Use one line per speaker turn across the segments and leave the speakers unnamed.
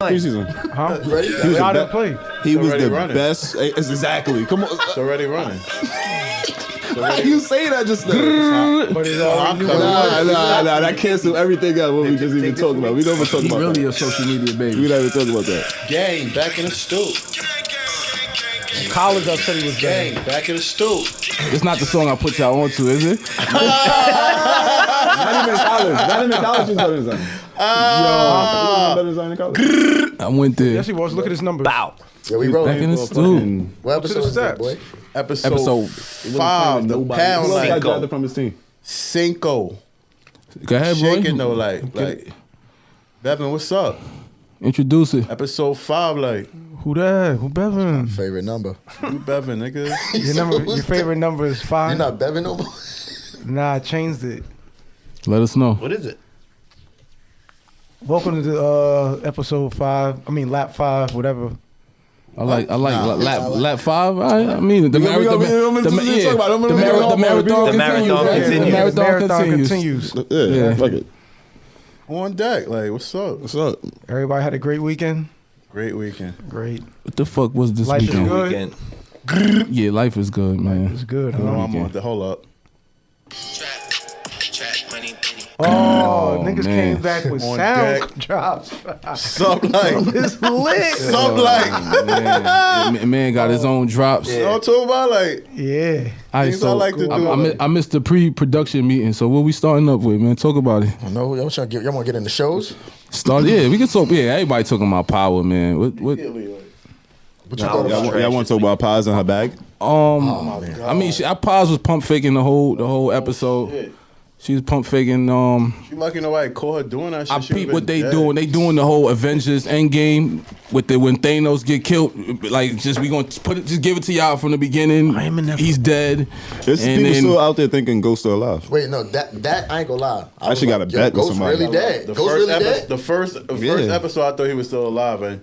Preseason.
Huh?
Ready?
He was,
I
the
didn't play.
he was the
running.
best. Exactly. Come on.
It's already running.
How you say that just now?
But it's already new.
Nah. That cancel everything else. What we just even talking about. We don't even talk
He
about
really
that.
a social media baby.
We never talk about that.
Gang, back in the stoop.
College, I said he was gay.
Gang, back in the stoop.
It's not the song I put y'all onto, is it?
Not even college. Not even college. He's better than better than college.
I went there.
Yes, he was. Look at his numbers.
Bow.
Yeah, we
Back
rolling.
in the stool.
What episode is that,
steps.
boy?
Episode 5, the pound
Who else got
like
drafted from his team?
Cinco.
Go ahead, bro.
Shaking though, like Bevin, what's up?
Introduce it.
Episode 5, like
Who that? Who Bevan?
Favorite number.
you Bevin, nigga.
Your favorite number is 5?
You're not Bevin no more?
Nah, I changed it.
Let us know.
What is it?
Welcome to episode 5. I mean, lap 5, whatever.
I like lap 5. I mean the marathon continues.
Yeah, fuck it.
On deck, like what's up?
What's up?
Everybody had a great weekend.
Great weekend.
Great.
What the fuck was this
Life is
weekend?
good.
Weekend.
Yeah, life is good, man.
It's good.
No,
Huh?
I'm on the hold up.
Oh, niggas
man.
came back with
On
sound
deck.
drops.
Sup like
It's lit.
sup like
Man got his own drops.
you know what I'm talking about? Like
Yeah.
All right,
things I like to do.
I missed the pre-production meeting. So what we starting up with, man? Talk about it.
I know. Y'all want to get in the shows?
Yeah, we can talk. Yeah, everybody talking about power, man. What?
What you thought about?
Y'all want to talk about pies in her bag?
I mean, our pause was pump faking the whole episode. She was pump faking.
You lucky nobody caught her doing that shit.
I
She
peep
would've
what they
been
doing.
dead.
They doing the whole Avengers Endgame with when Thanos get killed. Like, just we gonna just give it to y'all from the beginning. He's dead.
There's
And
people
then-
still out there thinking Ghost still alive.
Wait, no, that I ain't gonna lie.
I actually got a bet with
Ghost
somebody.
really dead.
The
Ghost
first
really dead.
the first episode, I thought he was still alive, and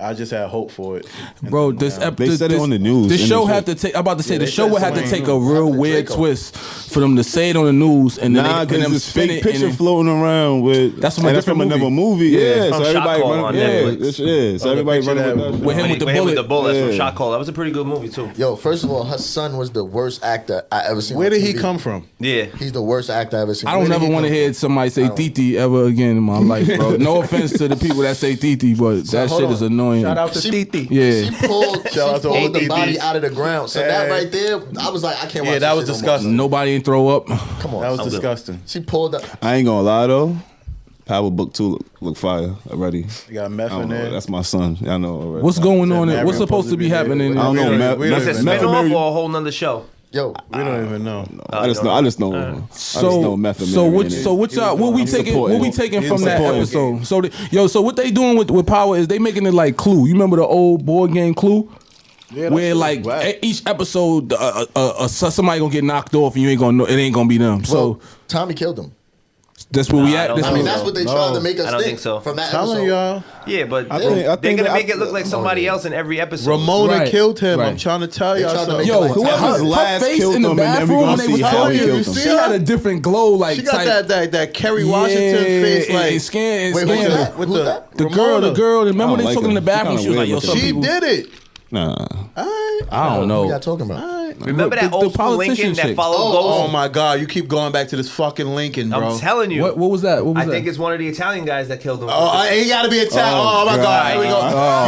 I just had hope for it.
Bro,
They said it on the news.
The
in
show
the
had
show.
to take. I'm about to say
Yeah,
the
they
show
said
would have to
something.
take a real weird
Draco.
twist for them to say it on the news and then
Nah,
they, and
because
them
this
spin
fake
it.
picture
And
floating around with
That's from a
and
different
another movie.
Yeah,
Yeah,
it's
so
from
everybody
Shot Call
running.
on
Yeah,
Netflix.
so everybody
picture
running
that-
with that.
with him with the
With the
bullet.
bullet. That's from
Yeah.
Shot Call. That was a pretty good movie too.
Yo, first of all, her son was the worst actor I ever seen.
Where
on
did he
TV.
come from?
Yeah.
He's the worst actor I ever seen.
I don't
Where did
ever
he
want to
come
hear somebody say Titi ever again in my life, bro. No offense to the people that say Titi, but that
hold
shit
on.
is annoying.
Shout out to
She-
Titi.
Yeah.
She pulled
out to all
the
the
body
DDs.
out of the ground. So that right there, I was like, I can't watch
Yeah, that
this
was
shit no more.
disgusting.
Nobody ain't throw up.
Come on.
That was disgusting.
She pulled up.
I ain't gonna lie though. Power Book 2 look fire already.
You got
I
meth
don't
in
know.
there.
That's my son. Y'all know already.
What's going on?
Marion
What's supposed to be happening?
I don't know.
We
Meth-
don't
Is it
even
Meth-
spin off
Meth-
or a whole nother show?
Yo,
We don't even know.
I just know. I just know.
So what y'all what we taking from that
supporting.
episode? So so what they doing with Power is they making it like Clue. You remember the old board game Clue?
Yeah,
Where like each episode somebody gonna get knocked off and you ain't gonna know it ain't gonna be them. So
well, Tommy killed him.
that's where we
Nah, I
at.
don't
That's
I
know.
mean,
where-
that's what they tried to make us
I don't
think
think so.
from that
Telling
episode.
y'all,
Yeah, but
I
they're
think
gonna
that-
make it look like somebody else in every episode.
Ramona
Right,
killed him.
right.
I'm trying to tell
They
y'all
tried to
something.
make
Yo,
Like,
whoever's
her
last
face
killed
in the
them, and then we
bathroom
gonna
when they
see
was
how
talking,
he killed
them.
she had a different glow, like
She got
type.
that Kerry Washington face, like
scan,
Wait, who's
scan.
that?
with
Who's
the
that?
The
Ramona.
girl. Remember
I
they
don't like
talking in the
her.
bathroom?
She
She was like,
kinda
"Yo,
weird
some
She
people."
did it.
Nah.
I don't
What y'all
know.
talking about?
Remember that
The
old school
politician
Lincoln that
chick.
followed
Oh
Ghost?
my God! You keep going back to this fucking Lincoln, bro.
I'm telling you.
What was that? What was
I
that?
think it's one of the Italian guys that killed him.
He got to be Italian. Oh, my God! Here we go.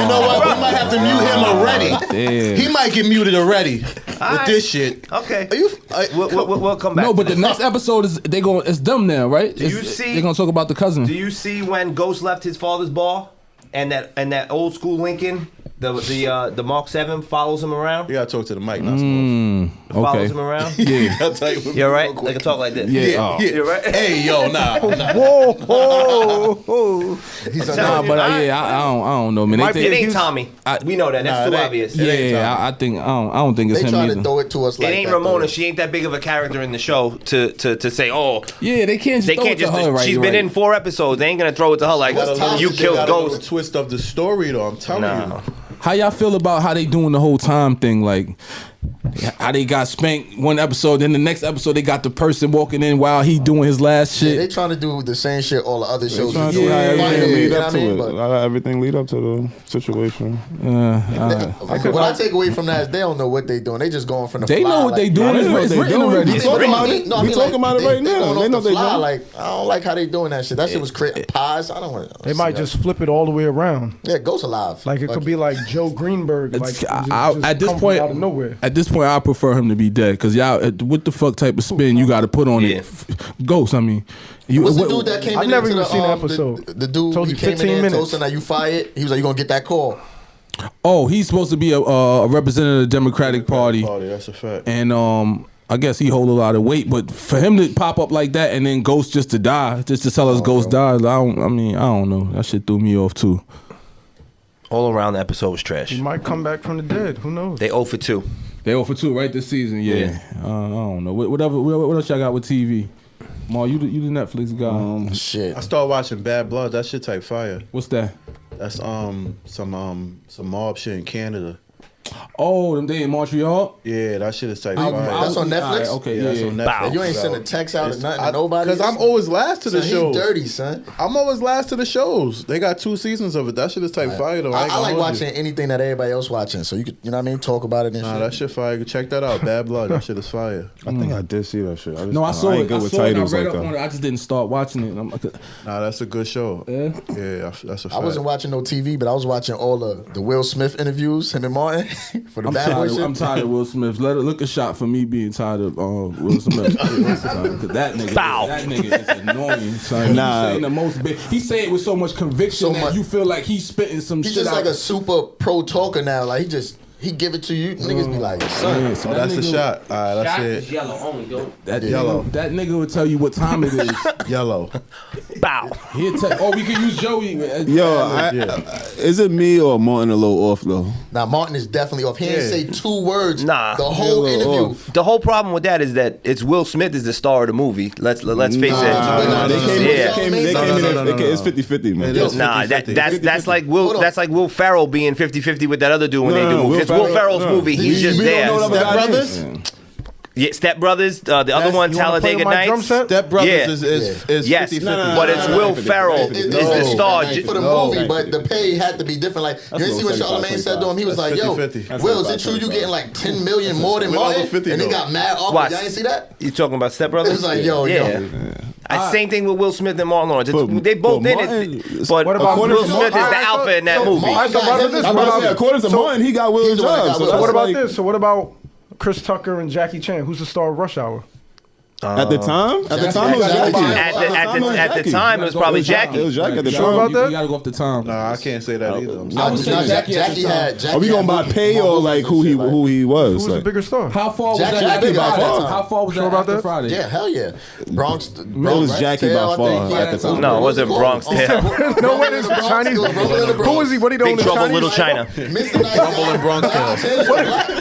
You know what? We might have to mute him already.
Damn.
He might get muted already with
right.
this shit.
Okay.
Are you?
We'll come back.
No,
to
but the
this.
next episode is it's them now, right?
Do you see-
They're gonna talk about the cousin.
Do you see when Ghost left his father's bar, and that old school Lincoln, the Mark 7 follows him around?
You gotta talk to the mic, not smoke.
Follows him around.
Yeah.
I'll tell you.
You're right. They can talk like this.
Yeah.
You're right.
Hey, yo, nah.
He's a
Nah, but I don't know, man. They
It
think,
ain't Tommy. We know that. That's
Nah,
too
it ain't.
obvious.
yeah, I think I don't think it's
They
him
trying
either.
to throw it to us
It
like
ain't
that,
Ramona.
though.
She ain't that big of a character in the show to say, oh,
Yeah, they can't just
they
throw
can't
it to
just.
her, right?
She's been in 4 episodes. They ain't gonna throw it to her like
What's Tommy
you
did
killed
out of
The
Ghost.
twist of the story, though. I'm telling you.
How y'all feel about how they doing the whole time thing? Like how they got spanked one episode, then the next episode they got the person walking in while he doing his last
Yeah,
shit.
they trying to do the same shit all the other shows.
Trying to
do.
do how everything
You
lead
know
up
what
to
I mean?
it.
But
Everything lead up to the situation.
what I take away from that is they don't know what they doing. They just going from the
They
fly.
know what they doing.
They know
It's
what they
written
doing.
already.
We
It's
talking
written.
about it. We talking about it right now.
Going
They know
off the
they
fly.
doing.
Like I don't like how they doing that shit. That shit was crazy. Pies. I don't want.
They might just flip it all the way around.
Yeah, Ghost alive.
Like it could be like Joe Greenberg. Like just
At this
come
point,
out of nowhere.
at this point, I prefer him to be dead because y'all, what the fuck type of spin you got to put on
Yeah.
it? Ghost, I mean, you,
What's the
what-
dude that came
I've
in
never
into
even
the,
seen the
um,
episode.
The dude
Told
he
you
came in
15
there
minutes.
toasting that you fired. He was like, "You gonna get that call?"
Oh, he's supposed to be a representative of the Democratic Party,
That's a fact.
and I guess he hold a lot of weight. But for him to pop up like that and then Ghost just to die, just to tell us Ghost died, I don't know. That shit threw me off too.
All around the episode was trash.
He might come back from the dead. Who knows?
They 0 for 2.
They 0 for 2 right this season. Yeah, I don't know. What else y'all got with TV? Ma, you the Netflix guy.
Shit.
I started watching Bad Blood. That shit type fire.
What's that?
That's some mob shit in Canada.
Oh, them they in Montreal.
Yeah, that shit is type
I-
fire.
That's on Netflix?
Alright, okay,
Yeah, that's on Netflix.
Bow.
You ain't send a text out or nothing to nobody.
Because I'm always last to the
Son,
shows.
He dirty, son.
I'm always last to the shows. They got 2 seasons of it. That shit is type fire though.
I
ain't
like
gonna hold
watching
you.
anything that everybody else watching, so you could, you know what I mean, talk about it and
Nah,
shit.
that shit fire. Check that out. Bad Blood. That shit is fire.
I think I did see that shit.
No, I saw
ain't
it.
good
I
with
saw it. And I
titles
read
like
up on it.
that.
I just didn't start watching it.
Nah, that's a good show.
Yeah?
Yeah, that's a fact.
I wasn't watching no TV, but I was watching all the Will Smith interviews, him and Martin, for the Bad Boy shit.
I'm tired of Will Smith. Look a shot for me being tired of Will Smith. Because that nigga is annoying. Son.
Nah.
He's saying the most big. He say it with so much conviction
So
that
much-
you feel like he's spitting some
He's
shit
just
out.
like a super pro talker now. Like he give it to you. Niggas be like, son.
Yeah, so
Oh, that's the
nigga-
shot. All right, that's it.
yellow only, though.
That
Yellow.
That nigga would tell you what time it is.
Yellow.
Bow.
He'll tell. Oh, we can use Joey.
Yo, is it me or Martin a little off though?
Now Martin is definitely off. He ain't
Yeah.
say 2 words
Nah.
the whole
He a little
interview.
off.
The whole problem with that is that it's Will Smith is the star of the movie. Let's face it.
Nah, they came
Yeah.
in. It's 50-50, man.
It is.
Nah,
50-50.
that's like
Hold on.
Will Ferrell being 50-50 with that other dude when they do movies. It's Will Ferrell's movie. He's just
We don't
there.
know what
Step
other guy
Brothers?
is.
Yeah, Step Brothers. The other one,
You wanna play
Talladega
with my drum
Nights.
set?
Step Brothers
Yeah.
is
Yes,
50-50.
but it's Will Ferrell
It-
is
it's
the star.
for the
No.
movie, but the pay had to be different. Like you didn't see what
75,
Charlamagne said to him. He was
That's
like, "Yo,
50-50.
Will, is it true you getting like 10 million more than
Where all the
Martin?"
50
And they
go?
got mad off.
Watch.
Y'all ain't see that?
You talking about Step Brothers?
It was like, yo,
yeah. Same thing with Will Smith and Martin Lawrence.
But-
They both
but
did
Martin-
it, but
What about
Will
Will
Smith is the
Martin?
alpha in that
So
movie.
Martin
So
got
what
him
about this?
to-
I'm about to say, according to Martin, he got Will
He's the one that
Jobs.
got
So
Will.
that's
What about
like-
this? So what about Chris Tucker and Jackie Chan? Who's the star of Rush Hour?
At the time? At the
Jackie-
time, it was
Jackie-
Jackie.
At the time, it was probably Jackie.
It was Jackie at the
Sure about
time.
that?
You gotta go off the time.
Nah, I can't say that either. I'm
No,
I was saying Jackie at the time.
Are we going by pay or like who he was?
Who was the
Like,
bigger star?
How far was
Jackie
that?
Jackie
after
by
Friday?
far.
How far was
Sure
that
about
after
that?
Friday?
Yeah, hell yeah. Bronx.
It was Jackie by
Tale, I
far
think,
at the time.
No, it wasn't Bronx Tale.
No, what is Chinese? Who was he? What he doing
Big
in
Trouble,
Chinese?
Little China.
Mr. Nice Rumble
in Bronx Tale.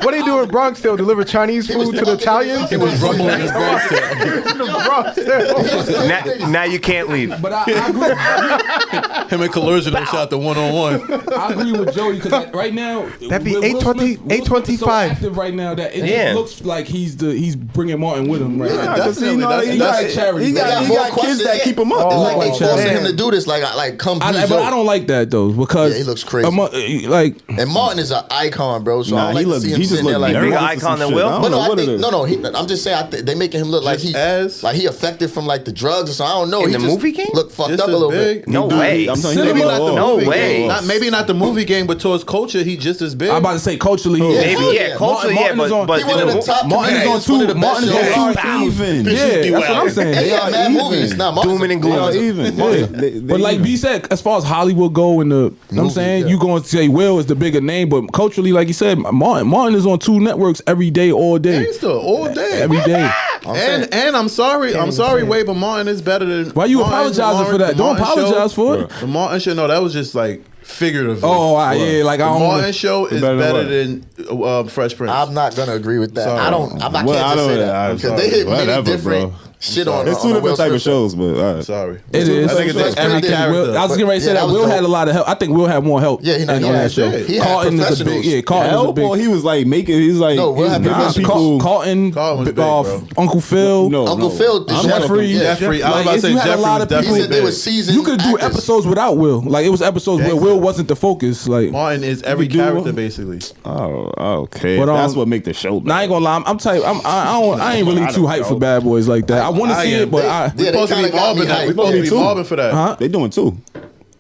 What did he do in Bronx Tale? Deliver Chinese
was
food to the
talking-
Italians?
he was
rumbling his Bronx Tale.
Bronx Tale.
Now you can't leave.
But I agree.
Him and Collusion don't shot the one-on-one.
I agree with Joey because right now
That'd be
Will
820
Smith- Will Smith is so
825.
active right now that it
Yeah.
just looks like he's bringing Martin with him right now.
That's
Definitely,
he
that's-
got
that's
charity.
he
They got
got
more
kids
questions.
that keep him up.
Oh,
Like they forcing
man.
him to do this. Like come.
But I don't like that though because
Yeah, he looks crazy.
Like
And Martin is an icon, bro. So I
Nah,
don't like
he
to
look.
see him
He just
sitting there
look
like.
nervous
Bigger
or
icon
some
than
shit.
Will?
I don't
But
know
no, I
what it
think
is.
no. I'm just saying. I think they making him look like
Just
he
as-
like he affected from like the drugs or something. I don't know.
In
He
the
just
movie game?
look fucked
Just
up a
as
little
big.
bit.
No
Dude,
way.
I'm telling you,
Maybe
he
not the
look
No
off.
way.
Maybe not the movie game, but towards culture, he just as big.
I'm about to say culturally,
Maybe,
hell
yeah,
yeah.
culturally, yeah,
Martin is on-
but
He one of the top
Martin is on
comedians, one of the
two.
best
Martin is
shows.
on
They
even.
are even.
Yeah, that's what I'm saying.
They
They
got
are
mad
even.
movies. Nah,
Dooming and
They are
glooming.
even.
Yeah.
They
But like
even.
B said, as far as Hollywood go and the, you know what I'm
Movies,
saying,
yeah.
you going to say Will is the bigger name, but culturally, like you said, Martin is on 2 networks every day, all day,
Gangsta all day.
every day.
And I'm sorry, Wade, but Martin is better than.
Why you
Martin-
apologizing for that?
the
Don't
Martin
apologize
show,
for it.
The Martin show, no, that was just like figuratively.
Oh, all right, yeah, like
The
I don't.
Martin
wanna-
show is
better than
better
what?
than Fresh Prince.
I'm not gonna agree with that.
Sorry.
I don't. I
Well,
can't
I
just say
don't-
that
I'm
because
sorry.
they hit many
Whatever,
different
bro.
shit on.
It's
on
two
the Will
different type
Smith
of shows, but all right.
Sorry.
It is.
I think it's
That's
every
pretty
character.
Will, I was getting ready to say
Yeah,
that
that was
Will
dope.
had a lot of help. I think Will had more help.
Yeah, he
on
had-
that show.
he had
Carlton is a
professionals.
big. Yeah, Carlton is a
Help, or
big.
he was like making. He's like
No, Will had
nah,
professionals.
people.
Carlton,
Carlton was big, bro.
Uncle Phil.
No,
Uncle
no.
Phil,
I'm
Jeffrey,
yeah.
Jeffrey. I was
Like,
about to
if
say
you had a
Jeffrey
lot
was
of people-
He
definitely
said they were
big.
seasoned.
You could do
actors.
episodes without Will. Like it was episodes where Will wasn't the focus. Like
Martin is every
do
character
one?
basically.
Oh, okay.
But,
That's what make the show.
Nah, I ain't gonna lie. I'm type. I ain't really too hyped for Bad Boys like that. I want to
I
see
am.
it, but
Yeah,
We
they
supposed to be
kinda got me
Marvin.
hyped.
We supposed to be
too.
Marvin for that.
huh?
They doing two.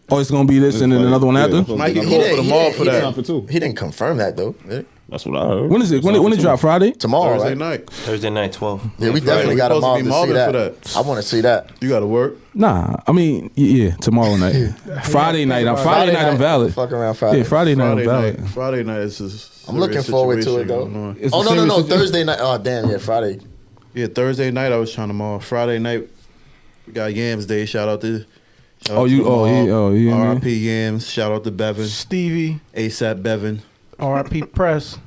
Oh, it's gonna be this and then another one after.
Yeah,
Mikey
he
called for the mob for
It's
that.
time for two.
He didn't confirm that though.
That's what I heard.
When is it? When it drop? Friday?
Tomorrow,
Thursday
right?
night.
Thursday night, 12.
Yeah, we definitely
We
got a
supposed to
mob
be
to see
mobbing
that.
for that.
I want to see that.
You got to work.
Nah, I mean, yeah, tomorrow night. Friday night. Friday night. I'm valid.
Fuck around Friday.
Yeah, Friday night. I'm
Friday
valid.
night. Friday night is just.
I'm looking forward to it though.
It's
Oh
a
no,
serious situation.
Thursday night. Oh damn, yeah, Friday.
Yeah, Thursday night I was trying to mob. Friday night we got Yams Day. Shout out to. shout
Oh,
out
you-
to the
oh,
mob.
yeah, oh, yeah, man.
R.I.P. Yams. Shout out to Bevan.
Stevie,
ASAP Bevan.
R.I.P. Press.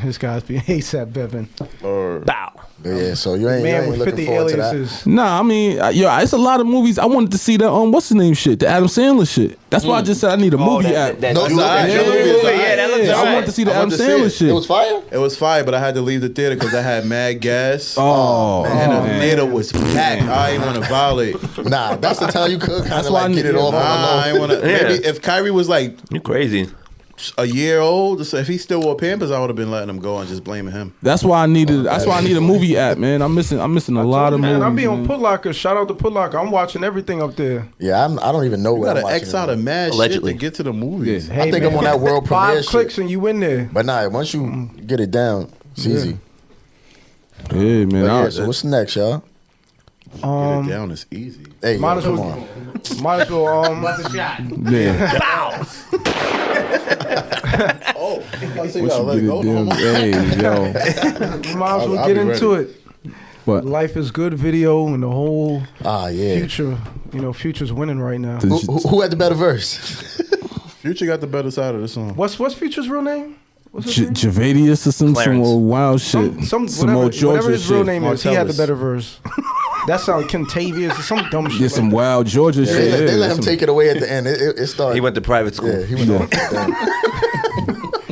His guys be ASAP Bevan.
Or
Bow.
Yeah, so you ain't
Man with
looking
50
forward to that.
aliases.
Nah, I mean, it's a lot of movies. I wanted to see the what's the name shit, the Adam Sandler shit. That's why I just said I need a movie app.
No,
That's
you
all right.
look-
That movie is all right.
Yeah, that looks
I
alright.
want to see the
I
Adam
want to see
Sandler
it.
shit.
It was fire.
It was fire, but I had to leave the theater because I had mad gas.
Oh,
And the
man.
theater was packed. I ain't want to violate.
Nah, that's the time you could kind
That's
of
why
like
I
get it
need-
off on
I
the
ain't
low.
want to.
Yeah.
Maybe if Kyrie was like
You crazy.
a year old, so if he still wore Pampers, I would have been letting him go and just blaming him.
That's why I needed. That's why I need a movie app, man. I'm missing a lot of movies.
Man, I be on
man.
Putlocker. Shout out to Putlocker. I'm watching everything up there.
Yeah, I don't even know
You
what
got
I'm
to X out
watching.
of mad
Allegedly.
shit to get to the movies.
Yeah.
I think I'm on that world premiere
5
shit.
clicks and you in there.
But nah, once you get it down, it's easy.
Yeah, man.
But
I-
yeah, so what's next, y'all?
Get it down is easy.
Hey,
Might
yo,
as
come
well.
on.
Might as well.
yeah.
Oh, I
What
see
you
y'all let it
get
go.
it down? Hey, yo.
We might as well
I'll
get
be
into
ready.
it.
What?
Life is good video and the whole
Ah, yeah.
future. Future's winning right now.
Who had the better verse?
Future got the better side of the song.
What's Future's real name? What's his name?
Javadius or some
Clarence.
old wild shit.
Some
old Georgia
whatever his real
shit.
name is, he had the
Martellus.
better verse. That sounds Contavious or some dumb shit.
Yeah,
like
some
that.
wild Georgia
They,
shit.
let, they
yeah,
let him
some-
take it away at the end. It started.
He went to private school.
Yeah, he went off. Damn.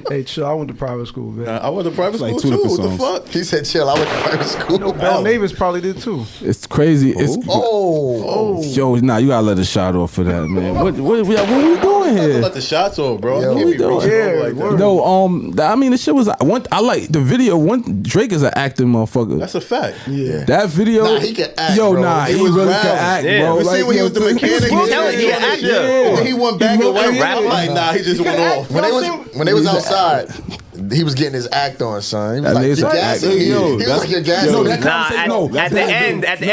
Hey, chill. I went to private school, man.
I went to private school
Like two
too.
different
What the
songs.
fuck?
He said, "Chill." I went to private school.
Bell Mavis probably did too.
It's crazy. It's
Oh,
yo, nah, you gotta let a shot off for that, man. What we doing here?
Let the shots off, bro.
Yo.
Can't be
Yo,
reaching
yeah,
over like that.
No, I mean the shit was. I like the video. One Drake is an acting motherfucker.
That's a fact.
Yeah.
That video.
Nah, he can act,
Yo,
bro.
nah,
He
he
was
really
wild.
can act,
Yeah.
bro.
You see when he was the mechanic?
He was telling you, an actor.
And then he went back and went
Yeah.
rap. I'm like, nah, he just went off.
when they was outside, he was getting his act on, son. He was
That
like,
nigga's
"You're
an
gassing
actor.
me."
Yo,
He was
that's-
like, "You're gassing
yo,
me."
that-
Nah,
No,
at the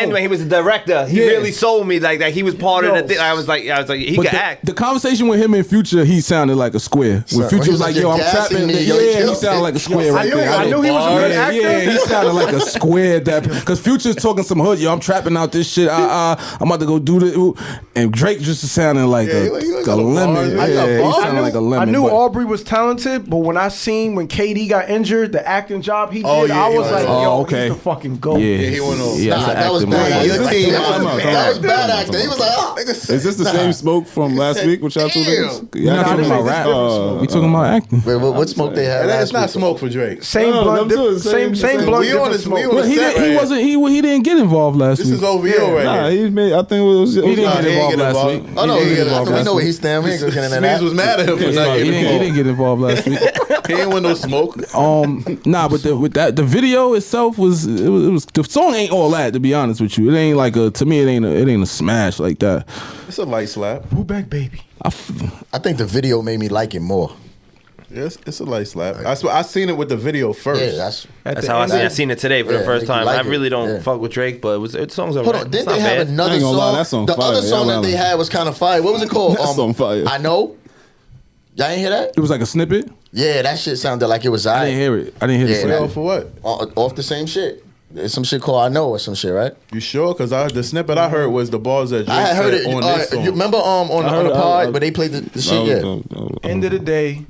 end when he was the director, he
Yeah.
really sold me like that. He was part of
Yo.
the thing. I was like, he
But
could
the,
act.
the conversation with him in Future, he sounded like a square.
Son,
When Future
he
was
was
like,
like,
"Yo, I'm
"You're
trapping,"
gassing me, yo,
yeah,
chill.
he sounded like a square right there.
I knew he was a good
Yeah,
actor.
yeah, he sounded like a square. That because Future's talking some hood. Yo, I'm trapping out this shit. I'm about to go do this. And Drake just sounded like
Yeah,
a,
he like
a
got
lemon.
bars.
Yeah,
I got
he
bars.
sounded like a lemon.
I knew
but-
Aubrey was talented, but when I seen when KD got injured, the acting job he did,
Oh, yeah,
I was
he
like,
was-
yo,
okay.
he's the fucking goat.
Yeah,
he went off.
Yeah,
Nah,
that's an
that was
acting
bad.
movie.
Your
That
team,
was bad acting. He was like, "Oh,
Is this the same smoke from last week with y'all two niggas?
We're not talking about rap. We talking about acting.
Wait, what smoke they had
And
last
it's not
week?
smoke for Drake.
Same
No,
blunt,
them two
dip,
is
same
same-
blunt,
we on
different
this- we
smoke.
on
But he
Set
didn't.
right
He wasn't. He didn't get involved last
This
week.
is OVO right
Nah,
here.
he made. I think it was.
He didn't
Nah,
get
he ain't
involved
get
last
involved.
week.
Oh no,
He didn't get
we
involved
know
last
where
week.
he stand. We ain't gonna get into
Smeeze
that.
was mad at him for not
Yeah, he
getting
didn't. He didn't get involved last week.
He ain't with no smoke.
Nah, but the video itself was the song ain't all that, to be honest with you. It ain't like to me it ain't a smash like that.
It's a light slap.
Who back, baby?
I think the video made me like it more.
Yes, it's a light slap. I seen it with the video first.
Yeah, that's.
That's how I seen it today for the
Yeah,
first
make you
time.
like
I really
it.
don't
Yeah.
fuck with Drake, but the song's alright.
Hold on,
It's
didn't
not
they have
bad.
another
I ain't gonna lie,
song?
that song
The
fire.
other song
Y'all
that they
wildin'.
had was kind of fire. What was it called?
That song fire.
I know. Y'all ain't hear that?
It was like a snippet.
Yeah, that shit sounded like it was
I didn't hear it. I didn't hear
Yeah,
the
Yo,
snippet.
for what?
off the same shit. There's some shit called I Know or some shit, right?
You sure? Because the snippet I heard was the bars that Drake
I had heard
said
it.
on this song.
You remember on
I
the
heard-
pod
I-
where they played the shit? Yeah.
End of the day,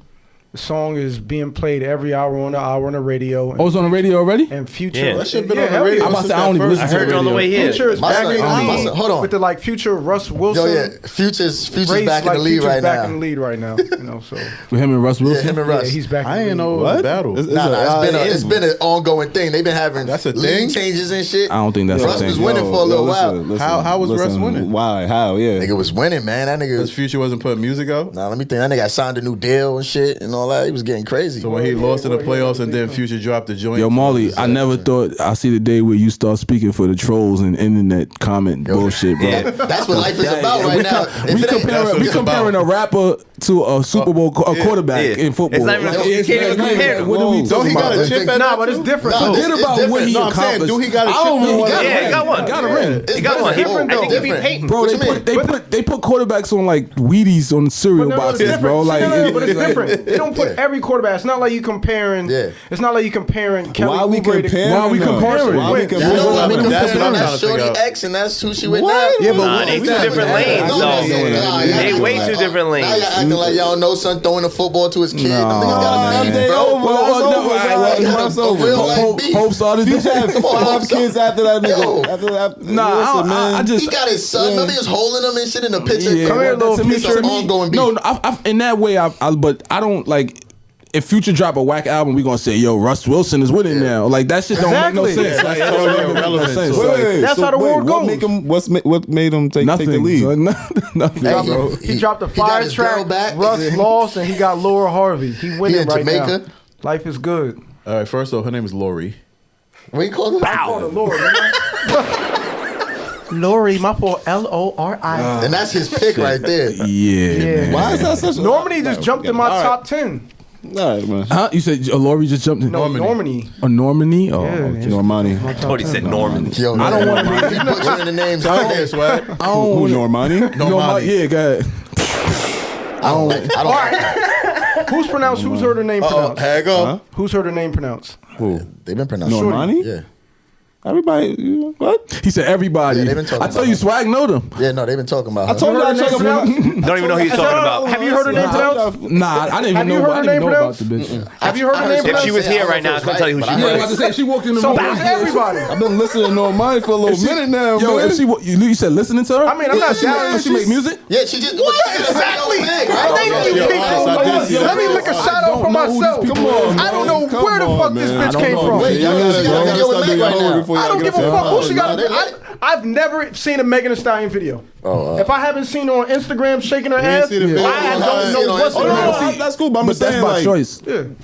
The song is being played every hour on the radio.
Oh, it's on the radio already?
And Future.
Yeah.
That shit been on
hell
the radio.
yeah.
I'm about to say,
since
I don't
that
even
first-
I heard it on the way here.
Future is
My
back
son-
in the
my
lead.
son- hold on.
With the like Future, Russ Wilson.
Yo, yeah, Future's
Race,
back in
like,
the lead
Future's
right
back
now.
in the lead right now. You know, so
With him and Russ
Yeah,
Wilson?
him and
yeah,
Russ.
he's back.
I
in the
ain't
lead.
know it was a battle.
It's been an ongoing thing. They've been having
That's a
league
thing?
changes and shit.
I don't think that's a
Russ
thing.
was winning for a little while.
How was Russ winning?
Why? How? Yeah.
Nigga was winning, man. That
Because
nigga.
Future wasn't putting music out.
Nah, let me think. That nigga signed a new deal and shit and all that. He was getting crazy.
So when he lost in the playoffs and then Future dropped the joint.
Yo, Marley, I never thought I see the day where you start speaking for the trolls and internet comment bullshit, bro.
Yeah.
That's what life is about right now. If
We
it ain't-
comparing, we comparing a rapper to a Super Bowl quarterback
Yeah.
in football.
It's not even- you can't even compare them.
What are we
Whoa.
talking
Don't he got
about?
a chip at
Nah,
that
but it's
too?
different.
Nah,
though.
Forget
It's
about
different.
what he
No, I'm saying,
accomplished.
do he got a
I
chip
don't
in
really
one?
got
Yeah, he got one.
Got a ring.
It's
He got one.
different,
I think he
though.
beat Peyton.
Bro,
What
they
you
put quarterbacks on like Wheaties on cereal
But no, it's
boxes,
different.
bro. Like,
No, but it's
like-
different. They don't put every quarterback. It's not like you comparing.
Yeah.
It's not like you comparing Kelly
Why we
Oubre to-
comparing?
Why we
though?
comparing?
Why we
Wait,
You
comparing?
know what?
That's
I'm
what I'm
comparing
trying to
that Shorty
figure out.
X and that's who she with
What?
now.
Yeah, but
Nah, they two different lanes,
Don't
though.
do that.
They
Nah,
way
y'all
two
acting
different
like-
lanes.
Now y'all acting like y'all know son throwing the football to his kid. Them
Nah,
niggas got
man.
beef,
They
bro.
over.
Well,
That's
no,
over.
I-
They got
That's
a
over.
real life
Hope
beef.
started
Future
that.
had
Come on,
5 kids after that nigga.
Yo.
Nah,
Listen,
I just
He got his son. Remember he was holding him and shit in the picture.
Yeah,
Come here,
well,
little
to me-
Future.
to me-
Ongoing beef.
No, in that way, but I don't like. If Future drop a whack album, we gonna say, "Yo, Russ Wilson is winning now." Like that shit don't make no
Exactly.
sense.
Yeah,
That's
yeah,
totally
yeah,
don't make no
relevant.
sense.
So,
Like,
That's how the world
what
goes.
Make him, what made him take
nothing.
the lead?
son. Nothing.
Hey,
bro.
He dropped a
he got
fire
his girl
track.
back.
Russ lost, and he got Laura Harvey. He winning
in
right now.
Jamaica.
Life is good.
All right, first off, her name is Lori.
What you call him?
Oh, the Lord. Lori, my fault. Lori.
And that's his pick right there.
Yeah.
Why is that such a...
Normani just jumped in my
All right.
top 10.
All right, man.
Huh? You said Lori just jumped in?
No, Normani.
Oh, Normani? Oh,
Yeah.
okay.
Normani.
I thought he said Norman.
Yo,
I don't wanna
be butchering the names
Go
out
ahead,
there.
Swag.
I don't
Who,
wanna-
Normani?
Normani. Yeah, go ahead.
I don't.
Who's pronounced? Who's heard her name
Oh,
pronounced?
here you go.
Who's heard her name pronounced?
Who?
They've been pronounced.
Normani?
Yeah.
Everybody, what?
He said everybody.
Yeah, they been talking
I tell
about
you,
that.
Swag know them.
Yeah, no, they've been talking about her.
I told you I
Heard her
check
name
up.
pronounced?
Don't even know who you're talking about.
Have you heard her name pronounced?
Nah, I didn't
Have
even
you
know.
heard
I
her
didn't
name
know about
pronounced?
the bitch.
Have you heard her name
If she
pronounced?
was here right now, I couldn't tell you who she
But I
Yeah, I
heard
was about to say she walked in the
So
room.
who's everybody?
I've been listening to Normani for a little minute now,
Yo,
man.
if you said listening to her?
I mean, I'm not doubting
Does she make music?
Yeah, she just
Exactly.
Right?
Thank you,
Yo,
Pete.
honest, I did see that.
Let me lick a shout out for
don't know who these
myself.
people
Come on,
I don't
man.
know
Come
where the
on,
fuck this
man.
bitch
I
came
don't know.
from.
Wait,
Y'all
you
gotta
got a video with
start
Meg
doing
right
your homework
now.
before
I
y'all
don't
get
give
up
a
there.
fuck who she got.
No, they like-
I've never seen a Megan Thee Stallion video. If I haven't seen her on Instagram shaking her ass,
seen the video?
I
Yeah,
don't
seen
know
on
what's
Instagram.
going
No,
on.
that's cool, but I'm
But
just
that's
saying,
my
like,
choice.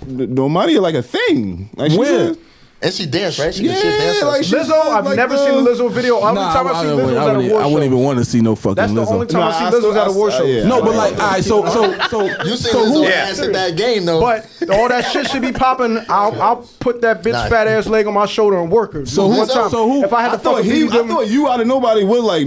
Normani like a thing. Like, she
Where?
just-
And she danced, right? She
Yeah,
dance.
like she-
Lizzo, I've
like
never
the-
seen a Lizzo video. Only
Nah,
time I see Lizzo was at award
I wouldn't even
shows.
want to see no fucking
That's the
Lizzo.
only time
Nah,
I see
I
Lizzo's
still-
at award
I-
shows.
yeah.
No, but like, all right, so
You seen
so
Lizzo
who?
ass at that game though?
But all that shit should be popping. I'll put that bitch
Nah.
fat ass leg on my shoulder and work her.
So
one
who-
time.
so who-
If I had
I
to fuck
thought
with
he,
you,
I thought you out of nobody would like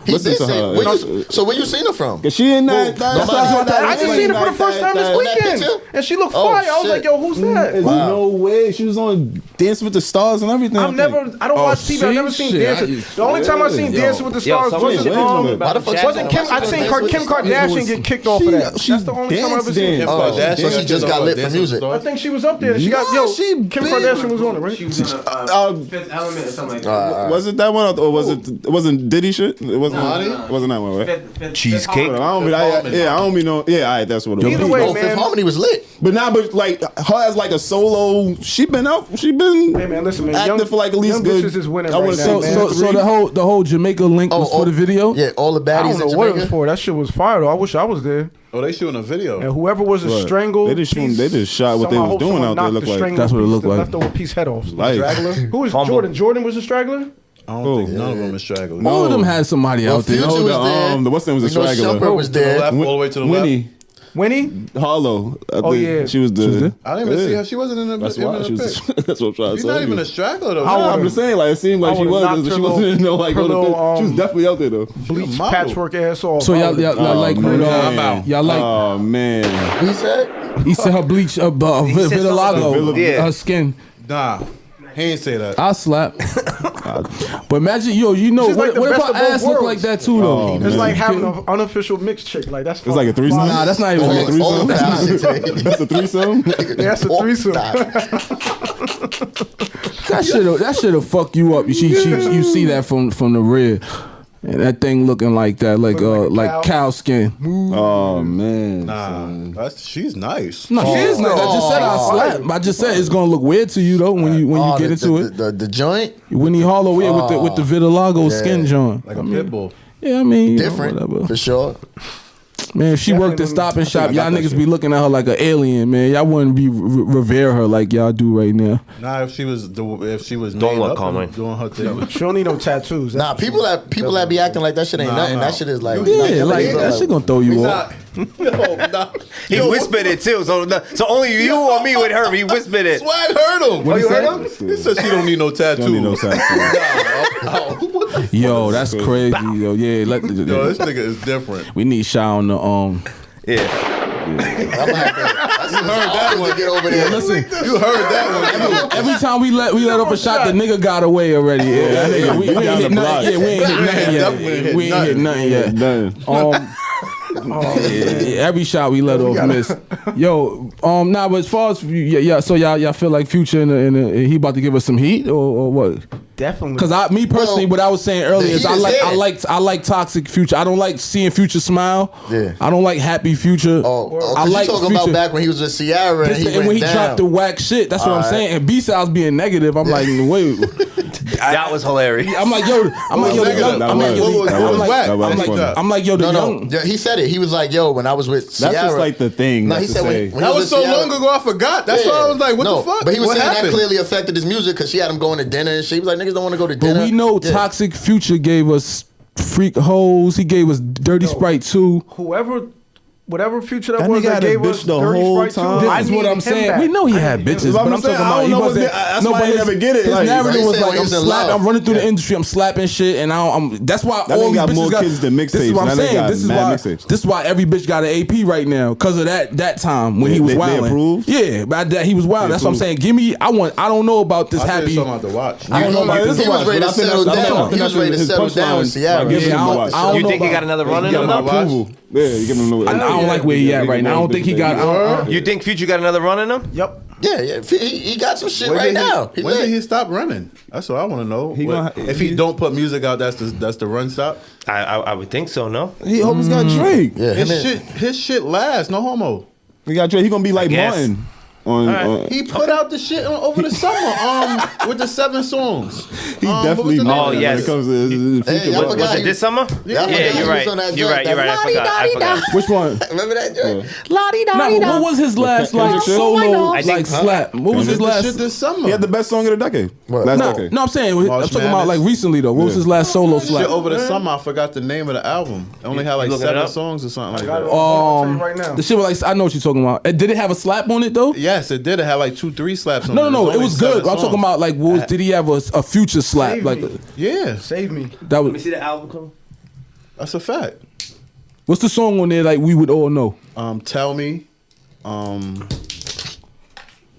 he
listen
did
to
say,
her.
where you seen her from?
Cause she in that.
I just seen her for the first time this
that
weekend,
picture?
and she looked
Oh,
fire. I was
shit.
like, yo, who's that?
There's no way she was on Dancing with the Stars and everything.
I don't watch TV. I've never seen
shit.
Dancing. The only time I seen Dancing with the
Yo,
Stars
someone
wasn't
should mention
Why the fuck
wasn't Kim. I'd seen Kim Kardashian get kicked off of that.
She
That's the only time I ever seen.
danced.
Oh,
Kardashian
then she just got lit for music.
I think she was up there. She got
Nah,
yo.
she
Kim
big.
Kardashian was on it, right?
She was on Fifth Element or something like that.
Was it that one or was it wasn't Diddy shit? It wasn't. It wasn't that one, right?
Fifth
Cheesecake.
Harmony.
I don't be no. Yeah, all right, that's what it was.
Either way,
Oh, Fifth
man.
Harmony was lit.
But now, but like her as like a solo, she been
Hey man, listen, man.
active
Young,
for like at least
young
good.
bitches is winning
I
right
wanna
now,
say
man.
So the whole Jamaica link was for the video.
Yeah, all the
I
baddies
don't
in
know what it was
Jamaica.
for. That shit was fire though. I wish I was there.
Oh, they shooting a video.
And whoever was a
Right.
strangle,
They just
piece,
they just shot what they
somehow
was doing
someone
out there.
knocked
Look
the
like
strangle
That's what it
piece,
looked
the
like.
Leftover piece head off.
Life.
Who was
Fumble.
Jordan? Jordan was a straggler.
I don't think none of them is stragglers.
All of them had somebody
Well,
out there.
Future
No,
was
the,
there.
the what's name was a
We know
straggler.
Shumpert was
To the
there.
left, all the way to the left.
Winnie
Winnie?
Harlow. I
Oh,
think
yeah.
she was the.
I didn't even see her. She wasn't in the,
That's
even
why
in
she
the
was.
pic.
That's what I'm trying to
She's
say.
not even a straggler though.
I
I'm just saying, like it seemed like
I
she
would've
was,
knocked
but
her
she wasn't
little-
in no like.
her
Go to
little,
she was definitely out there though.
Bleach
model.
patchwork ass off.
So y'all like
man.
y'all like
Oh man.
He said,
he said her bleach
said something
vitiligo
about- Yeah.
her skin.
Nah. He ain't say that.
I slap. But imagine, you know,
She's like
what
the
if
best
our
of both
ass look
worlds.
like that too, though?
It's like having an unofficial mixed chick. Like that's
It's like a threesome.
Nah, that's not even
All-
a threesome.
all
That's not-
fashion.
That's a threesome.
that's a threesome.
That shit'll fuck you up. You see that from the rear. And that thing looking like that, like cow skin.
Oh man.
Nah, she's nice.
No, she is not. I just said I slap. I just said it's gonna look weird to you though when you get into it.
The joint
When he hollow in with the vitiligo skin joint.
Like a pit bull.
Yeah, I mean,
different
whatever.
for sure.
Man, if she worked at Stop and Shop, y'all niggas be looking at her like an alien, man. Y'all wouldn't be revere her like y'all do right now.
Nah, if she was
Don't
made
look
up
common.
and doing her thing.
She don't need no tattoos.
Nah, people that be acting like that shit ain't nothing. That shit is like
Yeah, like that shit gonna throw you off.
He whispered it too, so only you or me would heard him. He whispered it.
Swag heard him.
Oh, you heard him?
He said she don't need no tattoos.
Don't need no tattoo.
Yo, that's crazy, yo. Yeah,
Yo, this nigga is different.
we need Shy on the
Yeah.
I'm gonna have to get over there.
Listen,
You heard that one.
every time we let off a shot, the nigga got away already. Yeah, we ain't hit nothing. Yeah, we ain't hit nothing yet. We ain't hit nothing yet.
Done.
Every shot we let off miss. Yo, nah, but as far as so y'all feel like Future and he about to give us some heat or what?
Definitely.
Because me personally, what I was saying earlier is
the heat is
I like toxic Future. I don't like seeing Future smile.
Yeah.
I don't like happy Future.
I like you talking about back when he was with Ciara and he
and
went
when he
down.
dropped the whack shit, that's what I'm saying. And B-Sides being negative, I'm like, wait.
That was hilarious.
I'm like, yo, the young.
That
I'm like, yo,
was-
I'm like,
that was
I'm like,
funny.
I'm like, yo, the young.
Yeah, he said it. He was like, "Yo, when I was with Ciara."
That's just like the thing.
No,
not
he
to
said
say.
when
That
he
was so
Ciara-
long ago, I forgot. That's why I was like, what the fuck?
But he was
What
saying
happened?
that clearly affected his music because she had him going to dinner and she was like, "Niggas don't want to go to
But
dinner."
we know
Yeah.
Toxic Future gave us Freak Hoes. He gave us Dirty Sprite 2.
Whatever Future that
That
was
nigga
that
had a
gave
bitch
us
the
Dirty
whole
Sprite
time.
too.
This
I
is what
need
I'm
him
saying.
back.
We know he
I
had
need him
bitches,
back.
but I'm
I'm saying,
talking
I
about
don't
he
know
wasn't.
what that's why I
but
never get it.
His
Like,
narrative
he
was
said
like,
when he
I'm
was in
slapping.
love.
I'm running through the industry. I'm slapping shit, and I'm. That's why
That
all
nigga
these
got
bitches
more kids than
This is
mixtapes.
what I'm
That nigga
saying.
got
This is
mad
why.
mixtapes.
This is why every bitch got an AP right now because of that time when he was
They
wilding.
approved?
Yeah, but that he was wild. That's what I'm saying. Give me. I don't know about this
I said
happy.
something out to watch.
I don't know about this.
He was ready to settle down. He was ready to settle down with Ciara.
Yeah, I don't
You
know
think he
about-
got another run in
He
him?
got my approval. Yeah, you give him a
I don't like where he at right now. I don't think he got.
You think Future got another run in him?
Yep.
Yeah. He got some shit
When
right
did he-
now.
When did he stop running? That's what I want to know. If he don't put music out, that's the run stop.
I would think so. No.
He almost got Drake.
Yeah,
His shit lasts. No homo.
He got Drake. He gonna be like
guess.
Martin. On,
He put out the shit over the summer. With the 7 songs.
he definitely
what was the name?
Martin
Oh, yes.
when it comes to
Hey,
Future.
I
But-
forgot.
Was it this summer?
Yeah, I forgot
you're
he
right.
was on that
You're right.
joint.
You're right. I forgot.
Which one?
Remember that joint?
Nah, but what was his last like
Kendrick shit?
solo
I think-
like slap? What was his
The
last?
shit this summer.
He had the best song of the decade.
What?
Last
No,
decade.
no, I'm saying I'm
March
talking about
Madness.
like recently though. What was his last solo
Shit
slap?
over the summer, I forgot the name of the album. It only had like
looking it
7
up?
songs or something like that.
I'll tell you right now.
The shit was like I know what you're talking about. Did it have a slap on it though?
Yes, it did. It had like 2-3 slaps on
No,
it.
no, it
only
was
7
good. I'm talking
songs.
about like did he have a Future slap?
Save
Like
me.
Yeah,
Save me.
that
Let me
was
see the album cover.
that's a fact.
what's the song on there like we would all know?
Tell me.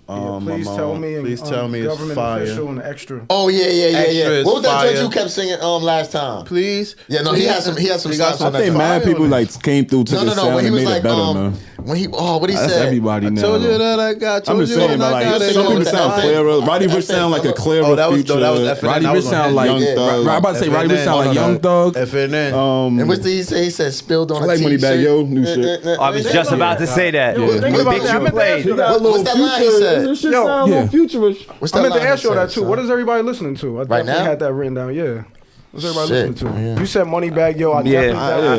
Please tell me.
Please
and,
tell me it's
government
fire.
official and extra.
Oh yeah.
Extra is
What was that joint
fire.
you kept singing last time?
Please.
Yeah, no, he had some
got
slaps
some
on
I
that
think
joint.
mad people like came through to
No,
the
no,
sound
when he
and
was
made
like
it better, man.
when he what he
That's
said?
everybody now.
Told you
though.
that I got.
I'm
Told
just
you
saying,
that
but
I got
like
it.
some people sound
That-
clearer. Roddy
that-
Ricch sound like a
Oh,
clearer
that was
Future.
FNN.
Roddy
That
Ricch
was on
sound like
Young Thug.
I'm about to say Roddy Ricch sound like
FNN.
Young Thug.
FNN.
And what did he say? He said spilled on
I
a
like
t-shirt.
Moneybagg Yo, new shit.
I was just about to say that.
Yo, think
What
about
bitch
that. I
you
meant to ask
played?
you that.
What's that line he said?
This shit
Yo,
sound
yeah.
more futurish.
What's
I
that
meant to
line
ask
he
you all
said,
that too.
son?
What is everybody listening to? I
Right
definitely
now?
had that written down. Yeah. What's everybody
Shit,
listening to?
yeah.
You said Moneybagg Yo. I definitely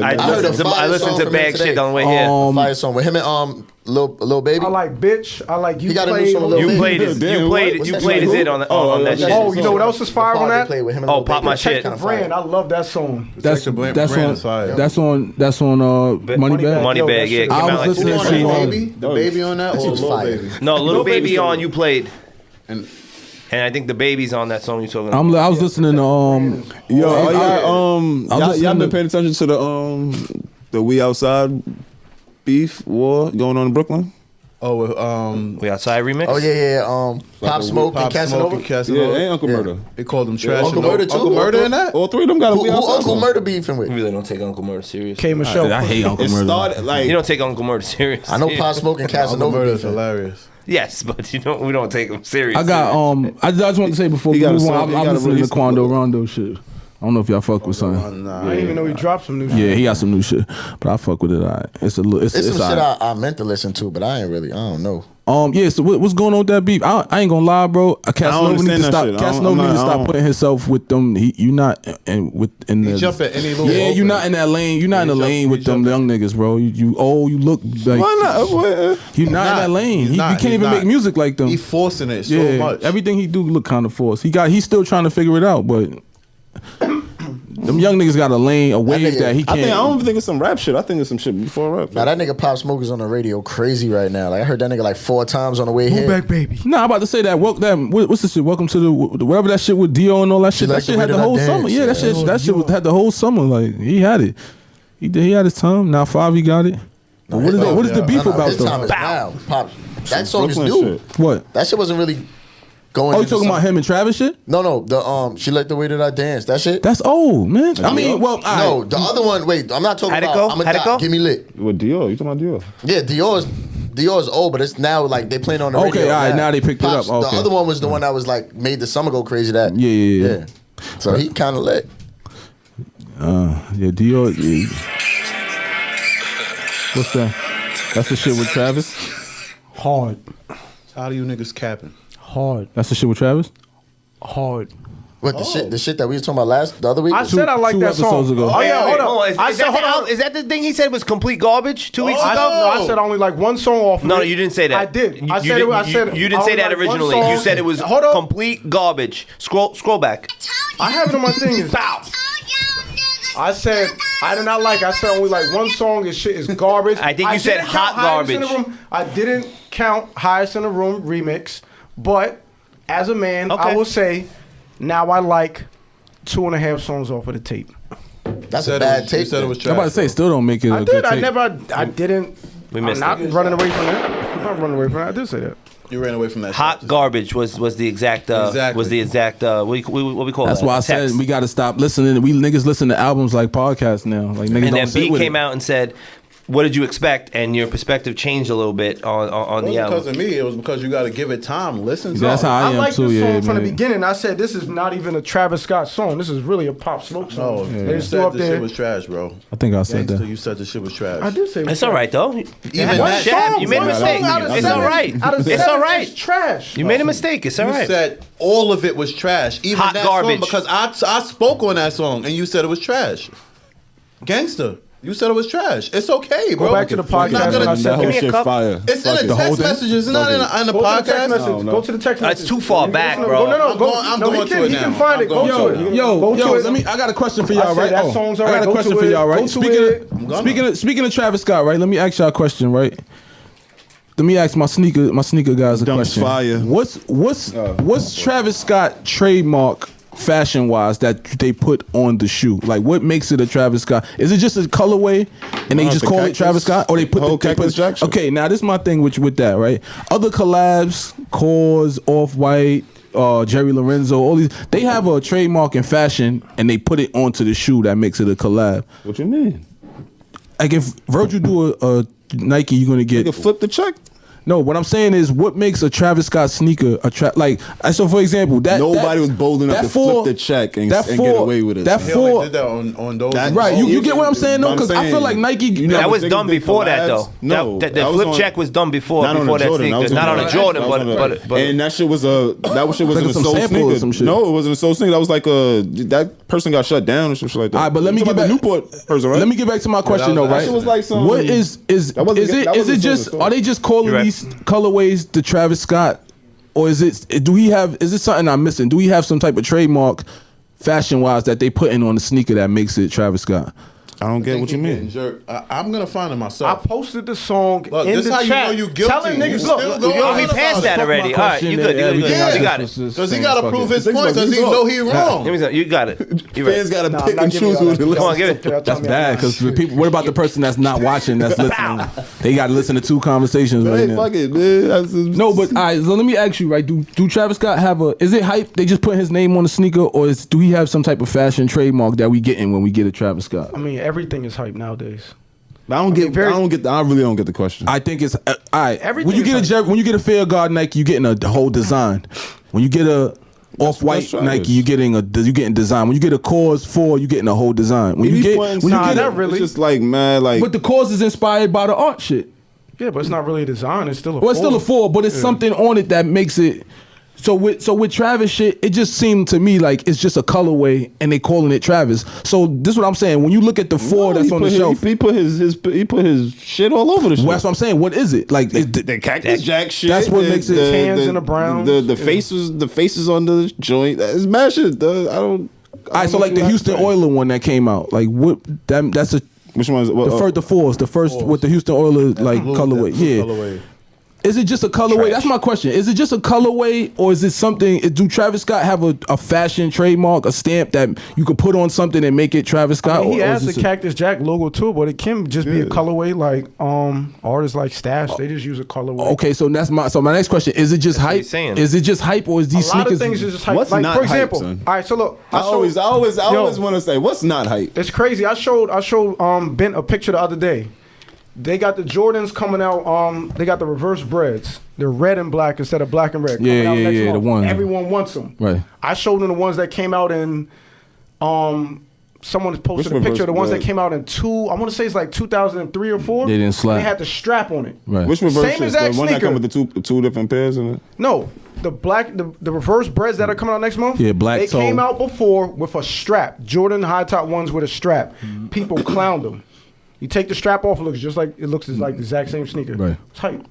I
heard a
listened to
fire
I listened
song
to
from him
bag
today.
shit on the way here.
Fire song with him and Lil Baby.
I like Bitch. I like You
He got a new
Played.
song with Lil
You
Baby.
played his
Damn,
you
what?
played
What's
you
that
played
shit?
his it on that shit.
Oh, you know what else is fire on that?
Play with him and
Oh,
Lil
Pop
Baby.
My
That
Shit.
kinda
Brand.
fire.
I love that song.
That's
Brand
that's
is
on
fire.
that's on Moneybagg.
Moneybagg, yeah. Came
I
out
was
like
listening
2020.
to
Baby, the baby on that.
That
Or
shit's
Lil
fire.
Baby.
No, Little Baby on you played,
And
and I think the baby's on that song you talking about.
I was listening to
Yo,
I was
y'all
listening
been
to-
paying attention to the We Outside beef war going on in Brooklyn?
Oh,
We Outside remix.
Oh yeah. Pop Smoke and Casanova.
Yeah, and Uncle Murder.
They called him trash.
Uncle Murder too.
Uncle Murder in that?
All three of them got a
Who
We Outside
Uncle
song.
Murder beefing with?
We really don't take Uncle Murder serious.
K Michelle.
I hate Uncle
It
Murder.
started like
You don't take Uncle Murder serious.
I know Pop Smoke and
Uncle
Casanova
Murder is
beefing.
hilarious.
Yes, but we don't take him serious.
I got I just want to say before
He
we
got a
move
song-
on,
he
I'm
got a
listening to
release.
Quando Rondo shit. I don't know if y'all fuck with something.
Nah,
I didn't even know he dropped some new shit.
Yeah, he got some new shit, but I fuck with it. All right. It's a little. It's
It's some
all
shit
right.
I meant to listen to, but I ain't really. I don't know.
Yeah. So what's going on with that beef? I ain't gonna lie, bro. Casanova need to
understand that
stop.
shit.
Casanova need to
I
stop
don't-
putting himself with them. You not in the.
jump at any little
Yeah, you
opening.
not in that lane. You not in the
He jump-
lane
he
with them
jump
young niggas, bro. You look like
why not?
you not in that lane. He can't even make music like them.
He forcing it so
Yeah,
much.
everything he do look kind of forced. He's still trying to figure it out, but them young niggas got a lane, a wave
nigga-
that he
I
can't.
don't even think it's some rap shit. I think it's some shit before rap.
Now that nigga Pop Smoke is on the radio crazy right now. Like I heard that nigga like 4 times on the way here.
baby.
Nah, I'm about to say that. What's the shit? Welcome to the whatever that shit with Dio and all that shit.
like
That shit
the
had
way
the
that I
whole
dance,
summer. Yeah, that
yeah.
shit had the whole summer. Like he had it. He had his time. Now Favi got it. But what is the beef about
His time
though?
is now. Pop. That song is
Brooklyn
new.
shit.
What?
That shit wasn't really going.
Oh, you
into
talking about
some-
him and Travis shit?
No, the she liked the way that I danced. That shit.
That's old, man. I mean, well,
no,
alright.
the other one. Wait, I'm not talking
How'd it
about.
go?
I'm a
How'd it go?
Give me lit.
With Dior, you talking about Dior?
Yeah, Dior's old, but it's now like they playing on the
Okay,
radio.
all right, now they picked it
Pops,
up, okay.
The other one was the one that was like made the summer go crazy. That
Yeah.
So he kind of lit.
Yeah, Dior. Yeah. What's that? That's the shit with Travis.
Hard.
How do you niggas capping?
Hard.
That's the shit with Travis.
Hard.
What the shit that we was talking about the other week?
I said I like
two
that song.
episodes ago.
Oh yeah, hold on.
Is,
I
is,
said
that
hold on.
is that the thing he said was complete garbage 2 weeks ago?
I said only like one song off. Of
No,
it.
you didn't say that.
I did.
You,
I
you
said
didn't,
it. I said
you didn't say
only
that
like one
originally. You
song.
said it was
Hold on.
complete garbage. Scroll back.
I have it on my thing.
Bow.
I said I did not like. I said only like one song. This shit is garbage.
I think you said
didn't
hot
count Highest in the
garbage.
Room. I didn't count Highest in the Room remix, but as a man, I
Okay.
will say now I like 2.5 songs off of the tape.
That's a bad
You
tape.
said it was
I'm
trash.
about to say, still don't make it.
I
a
did.
good
I
tape.
never. I didn't.
We
I'm
missed
not
it.
running away from that. I'm not running away from that. I did say that.
You ran away from that.
Hot
shit.
garbage was the exact
Exactly.
was the exact what we call
That's
that?
why I said
Text.
we got to stop listening. We niggas listen to albums like podcasts now. Like niggas
And
don't
then
sit
B
with
came
it.
out and said, "What did you expect?" And your perspective changed a little bit on
It
the
wasn't because
album.
of me. It was because you got to give it time. Listen to
That's
it.
how I am
like
too.
this song
Yeah,
from the
man.
beginning. I said this is not even a Travis Scott song. This is really a Pop Smoke song.
No,
They
you
just threw
said
up
this
there.
shit was trash, bro.
I think I said
Gangsta,
that.
you said the shit was trash.
I did say
It's all right though.
Even
One
that-
Shab, you made a
One
mistake.
song out of
It's
seven-
all right.
out of
It's
seven
all right.
is trash.
You made a mistake. It's all
You
right.
said all of it was trash. Even
Hot
that
garbage.
song, because I spoke on that song and you said it was trash. Gangsta, you said it was trash. It's okay, bro.
Go back to the
You're not
podcast
gonna-
when I
That
said
whole
Give me a
shit
cup.
fire.
It's
Fuck
in
it.
the text messages. It's not in the
Go to the text
podcast.
message.
No.
Go to the text message.
That's too far back, bro.
No,
I'm going
no,
to it
he
now.
can find
I'm
it. Go
going
to
to
it.
it.
Go to it.
Let me. I got a question for y'all,
I said
right?
that song's all
I
right.
got a
Go
question
to
for
it.
y'all,
Go
right?
to
Speaking of Travis Scott, right? Let me ask y'all a question, right? Let me ask my sneaker guys a
Dunk's
question.
fire.
What's Travis Scott trademark fashion wise that they put on the shoe? Like, what makes it a Travis Scott? Is it just a colorway and they
No,
just
the
call it
cactus.
Travis Scott, or they put
Whole
the they put-
Cactus Jack shit.
Okay, now this is my thing with that, right? Other collabs, Kors, Off White, Jerry Lorenzo, all these, they have a trademark in fashion and they put it onto the shoe that makes it a collab.
What you mean?
Like if Virgil do a Nike, you're gonna
You
get
can flip the check.
no. What I'm saying is, what makes a Travis Scott sneaker a like? So for example,
Nobody was bold enough to flip the check and get away with it.
That
He only
four,
did that on those.
That-
right? You get what I'm saying though?
I'm
Because I feel
saying,
like Nike.
you know,
That was
niggas
done
did
before that
collabs.
though.
No,
the
that was
flip
on-
check was done before
Not on
that
a Jordan.
sneaker.
That was
Not on a Jordan,
that was on a-
but
and that shit was that shit wasn't
Like
a
some
soul
sample or
sneaker.
some shit.
No, it wasn't a soul sneaker. That was like that person got shut down or some shit like that.
All right, but let me
You
get
talking
back.
about the Newport person, right?
Let me get back to my question
that
though,
was-
right?
that shit
was like some-
what is
That wasn't- that
it
wasn't
just
sold.
are they just calling
You're right.
these colorways the Travis Scott, or is it is it something I'm missing? Do we have some type of trademark fashion wise that they put in on the sneaker that makes it Travis Scott?
I don't get what you mean.
I'm gonna find it
I
myself.
posted the song
Look,
in
this
the
how you
chat.
know you guilty.
Telling
You
niggas,
still
look,
go
Yo,
on
we
about
passed
it.
that already. All right, you good. You got it.
Because he gotta prove his point. Because he know he wrong.
Give me some. You got it. You
Fans
right.
gotta pick and choose who to
Come
listen.
on, give it.
That's bad because people. What about the person that's not watching? That's listening. They got to listen to two conversations right
Hey,
now.
fuck it, man.
No, but all right. So let me ask you, right? Do Travis Scott have a? Is it hype? They just put his name on the sneaker, or do he have some type of fashion trademark that we getting when we get a Travis Scott?
I mean, everything is hype nowadays.
I really don't get the question.
I think it's all right.
Everything
When you
is
get when you get a Fair Guard Nike, you getting a whole design. When you get a Off-White
Travis.
Nike, you getting design. When you get a Cause 4, you getting a whole design. When you get
it's just like man, like.
but the Cause is inspired by the art shit.
Yeah, but it's not really a design. It's still a
Well, it's still a 4, but it's something on it that makes it. So with Travis shit, it just seemed to me like it's just a colorway and they calling it Travis. So this is what I'm saying. When you look at the 4 that's on the shelf,
he put his shit all over the shit.
well, that's what I'm saying. What is it? Like
The Cactus Jack shit.
That's what makes it
tans and the browns.
The faces on the joint. It's mad shit. I don't.
all right, so like the Houston Oilers one that came out, like what? That's a
Which one is it?
the first with the Houston Oilers like colorway. Yeah. Is it just a colorway? That's my question. Is it just a colorway, or is it something? Do Travis Scott have a fashion trademark, a stamp that you could put on something and make it Travis Scott?
He
or
has
is
the
this
Cactus Jack logo too, but it can just be a colorway like artists like Stash. They just use a colorway.
Okay, so my next question: is it just
what
hype?
he's saying.
Is it just hype, or is these
A lot
sneakers?
of things is just hype.
What's
Like
not
for
hype,
example,
son?
all right. So look,
I always want to say what's not hype.
It's crazy. I showed Bent a picture the other day. They got the Jordans coming out. They got the reverse breads. They're red and black instead of black and red.
Yeah,
coming out
yeah,
next
yeah, the
month.
one.
Everyone wants them.
Right.
I showed them the ones that came out in. Someone posted
Which
a picture of the ones
reverse
that came out in I want to say it's like 2003 or 4.
They didn't slap.
They had the strap on it.
Right.
Which reverse
Same
is
exact
the one that
sneaker.
come with the two different pairs in it?
No, the reverse breads that are coming out next month.
Yeah, black
They
toe.
came out before with a strap. Jordan high top ones with a strap. People clowned them. You take the strap off, it looks like the exact same sneaker.
Right.
It's hype.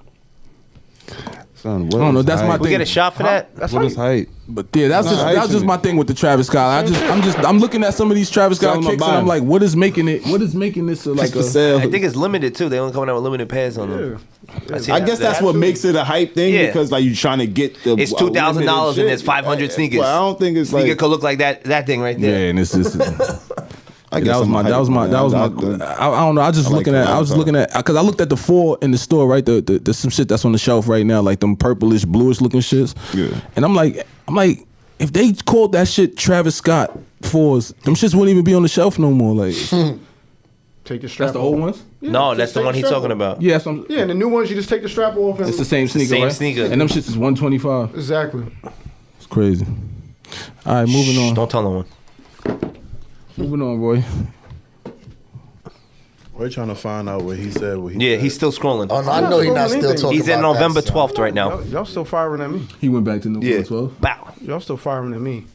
Son,
I don't know. That's my
We
thing.
get a shot for that.
That's
What
hype.
is hype?
But yeah, that's just my thing with the Travis Scott. I'm looking at some of these Travis Scott
Selling my
kicks and I'm
body.
like, what is making this like
For
a
sale.
I think it's limited too. They only coming out with limited pairs on them.
I guess that's what makes it a hype thing
Yeah.
because like you trying to get the.
It's $2,000 and there's 500 sneakers.
Well, I don't think it's
Sneaker
like.
could look like that thing right
yeah,
there.
and it's just.
I guess
That was
I'm
my.
a
That
hype
was my.
man.
That was my. I don't know. I was just
I like
looking at. I was
collabs,
looking at because I looked at the 4 in the store. Right, the some shit that's on the shelf right now, like them purplish, bluish looking shits.
Yeah.
And I'm like, if they called that shit Travis Scott 4s, them shits wouldn't even be on the shelf no more. Like,
Take the strap.
that's the
off.
old ones.
No, that's
just
the
take
one
the
he's
strap
talking
off.
about.
Yeah, some.
Yeah, and the new ones you just take the strap off. And
It's the same sneaker,
same
right?
sneaker.
And them shits is 125.
Exactly.
It's crazy. All right, moving on.
Don't tell no one.
Moving on, Roy.
We're trying to find out what he said. What he
Yeah,
said.
he's still scrolling.
Oh no, I know he's not still
Anything.
talking
He's in
about
November
that, son.
12th right now.
Y'all still firing at me.
He went back to November
Yeah.
12th.
Bow.
Y'all still firing at me.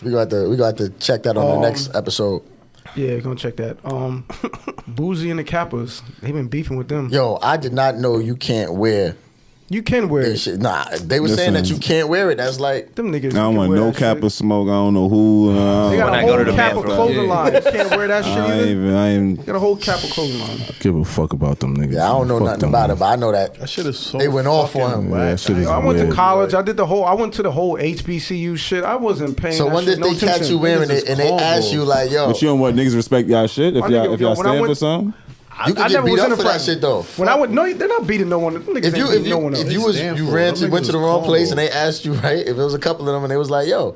We got to check that on the next episode.
Yeah, gonna check that. Boozy and the Kappas, they been beefing with them.
Yo, I did not know you can't wear
You can wear
that
it.
shit. Nah, they were saying that
Listen.
you can't wear it. That's like
Them niggas.
I don't
can
want
wear
no
that
cap
shit.
of smoke. I don't know who.
They got
When
a
I go
whole
to the
Kappa
bathroom.
clothing line. You can't wear that shit
I
either.
ain't.
Got a whole Kappa clothing line.
Give a fuck about them niggas.
yeah, I don't know
Fuck
nothing
them
about it,
niggas.
but I know that
That shit is so.
They went off on
fucking
him.
whack.
Yeah, that shit is
I went to
weird.
college. I went to the whole HBCU shit. I wasn't paying.
So
that
when
shit
did
no
they catch
attention.
you wearing it and they
cornballs.
ask you like, yo,
But you don't want niggas respect y'all shit if
My
y'all
nigga,
if y'all
yo, when I
stand for
went-
something.
you could get beat up for that shit though.
When I would no, they're not beating no one. Them niggas
If
ain't beating no one else.
you
stand
you
for it.
ran
Them
went to the
niggas
wrong
is
place
cornballs.
and they asked you right, if it was a couple of them and they was like, yo,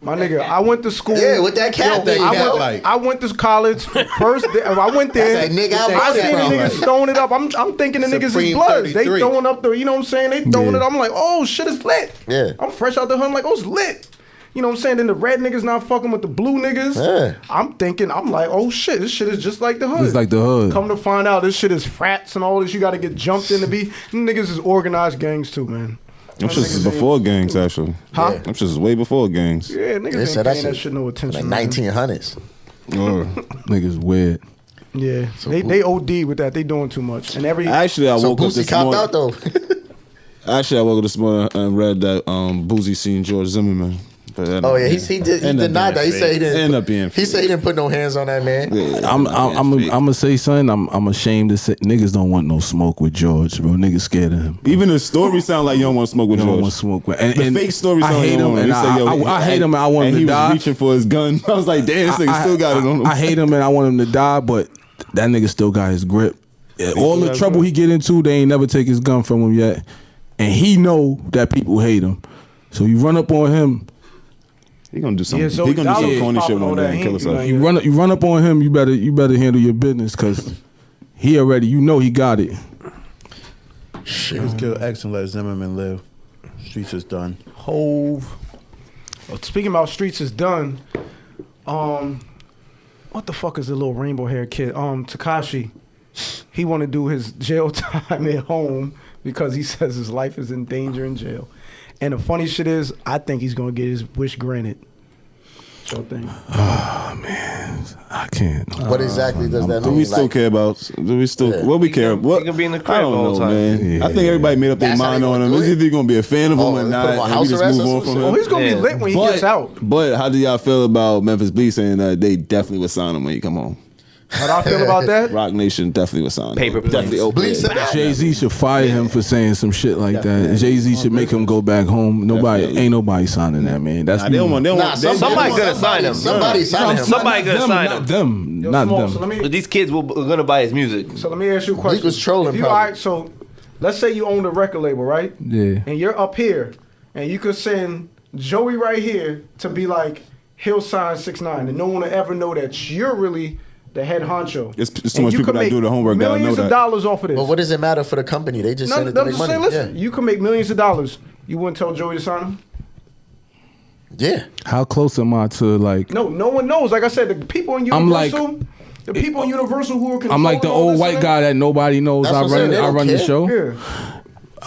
My nigga, I went to school.
yeah, with that cat thing,
I went to college first. I went there.
That's that nigga I
I
bought
seen the
from.
niggas throwing it up. I'm thinking the niggas is
Supreme
bloods. They
33.
throwing up the, you know what I'm saying? They throwing it. I'm like, oh shit, it's lit.
Yeah.
I'm fresh out the hood. I'm like, oh, it's lit. You know what I'm saying? Then the red niggas not fucking with the blue niggas.
Yeah.
I'm like, oh shit, this shit is just like the hood.
It's like the hood.
Come to find out, this shit is frats and all this. You got to get jumped in to be. Them niggas is organized gangs too, man.
Them shits is before gangs actually.
Huh?
Them shits is way before gangs.
Yeah, niggas
They
ain't
said
paying
that
that
shit
shit no attention.
like
man.
1900s.
Niggas weird.
Yeah, they OD with that. They doing too much. And every
Actually, I
So
woke up
Boosie
this
copped
morning.
out though.
Actually, I woke up this morning and read that Boosie seen George Zimmerman
Oh yeah, he denied that. He said he didn't.
End up being.
He said he didn't put no hands on that man.
I'm gonna say something. I'm ashamed to say niggas don't want no smoke with George, bro. Niggas scared of him.
Even the story sound like you don't want to smoke with
You don't
George.
want to smoke with. And
The fake story sound
I
like
hate
you
him,
don't
and
want to. He said,
I hate him, and I want him to
he
die.
was reaching for his gun. I was like, damn, this nigga still got it on him.
I hate him, and I want him to die, but that nigga still got his grip. All the trouble he get into, they ain't never take his gun from him yet, and he know that people hate him. So you run up on him.
He gonna do some.
Yeah, so
he gonna do some
Dollar
corny
was
shit
popping
one
on
day
that.
and kill himself.
You run up on him. You better handle your business because he already. You know he got it.
Let's kill X and let Zimmerman live. Streets is done.
Hove. Speaking about Streets is done. What the fuck is the little rainbow haired kid? Tekashi. He want to do his jail time at home because he says his life is in danger in jail. And the funny shit is, I think he's gonna get his wish granted. So thing.
Oh man, I can't.
What exactly does that
Do
mean?
we still care about? Do we still?
Yeah.
What we care? What?
he can be in the
I
crib
don't
all
know,
the time.
man.
Yeah.
I think everybody made up their
That's how
mind
they
on
gonna
him.
do
It's
it?
either gonna be a fan of him
Oh,
or
put
not,
him on
and we
house
just
arrest
move
or
on from
some
Oh,
him.
he's gonna
Yeah.
be lit when he gets out.
But how do y'all feel about Memphis Bleak saying that they definitely would sign him when he come home?
How do I feel about that?
Rock Nation definitely would sign him.
Paper planes.
Definitely open.
Bleak said that.
Jay-Z should fire him for saying some shit like that. Jay-Z should make him go back home. Ain't nobody signing that man. That's
Nah, they don't want. They don't want. they-
somebody gonna sign him.
Somebody signing him.
Somebody gonna sign him.
Not them.
Yo,
Not
Small,
them.
So let me
But these kids are gonna buy his music.
me ask you a question.
Bleak was trolling
If you,
probably.
all right, so let's say you own the record label, right?
Yeah.
And you're up here, and you could send Joey right here to be like, he'll sign 6ix9ine, and no one will ever know that you're really the head honcho.
It's too
And
much
you
people
could
that
make
do the homework gotta know
millions of
that.
dollars off of this.
But what does it matter for the company? They just
No,
send it
no,
to make
I'm just
money.
saying, listen,
Yeah.
you can make millions of dollars. You wouldn't tell Joey to sign him?
Yeah.
How close am I to like?
No, no one knows. Like I said, the people in
I'm like-
Universal, the people in Universal who are controlling
I'm like the
all
old
this
white
and
guy that nobody knows.
That's
I
what I'm saying.
run.
They
I
don't
run the
care.
show.
Yeah.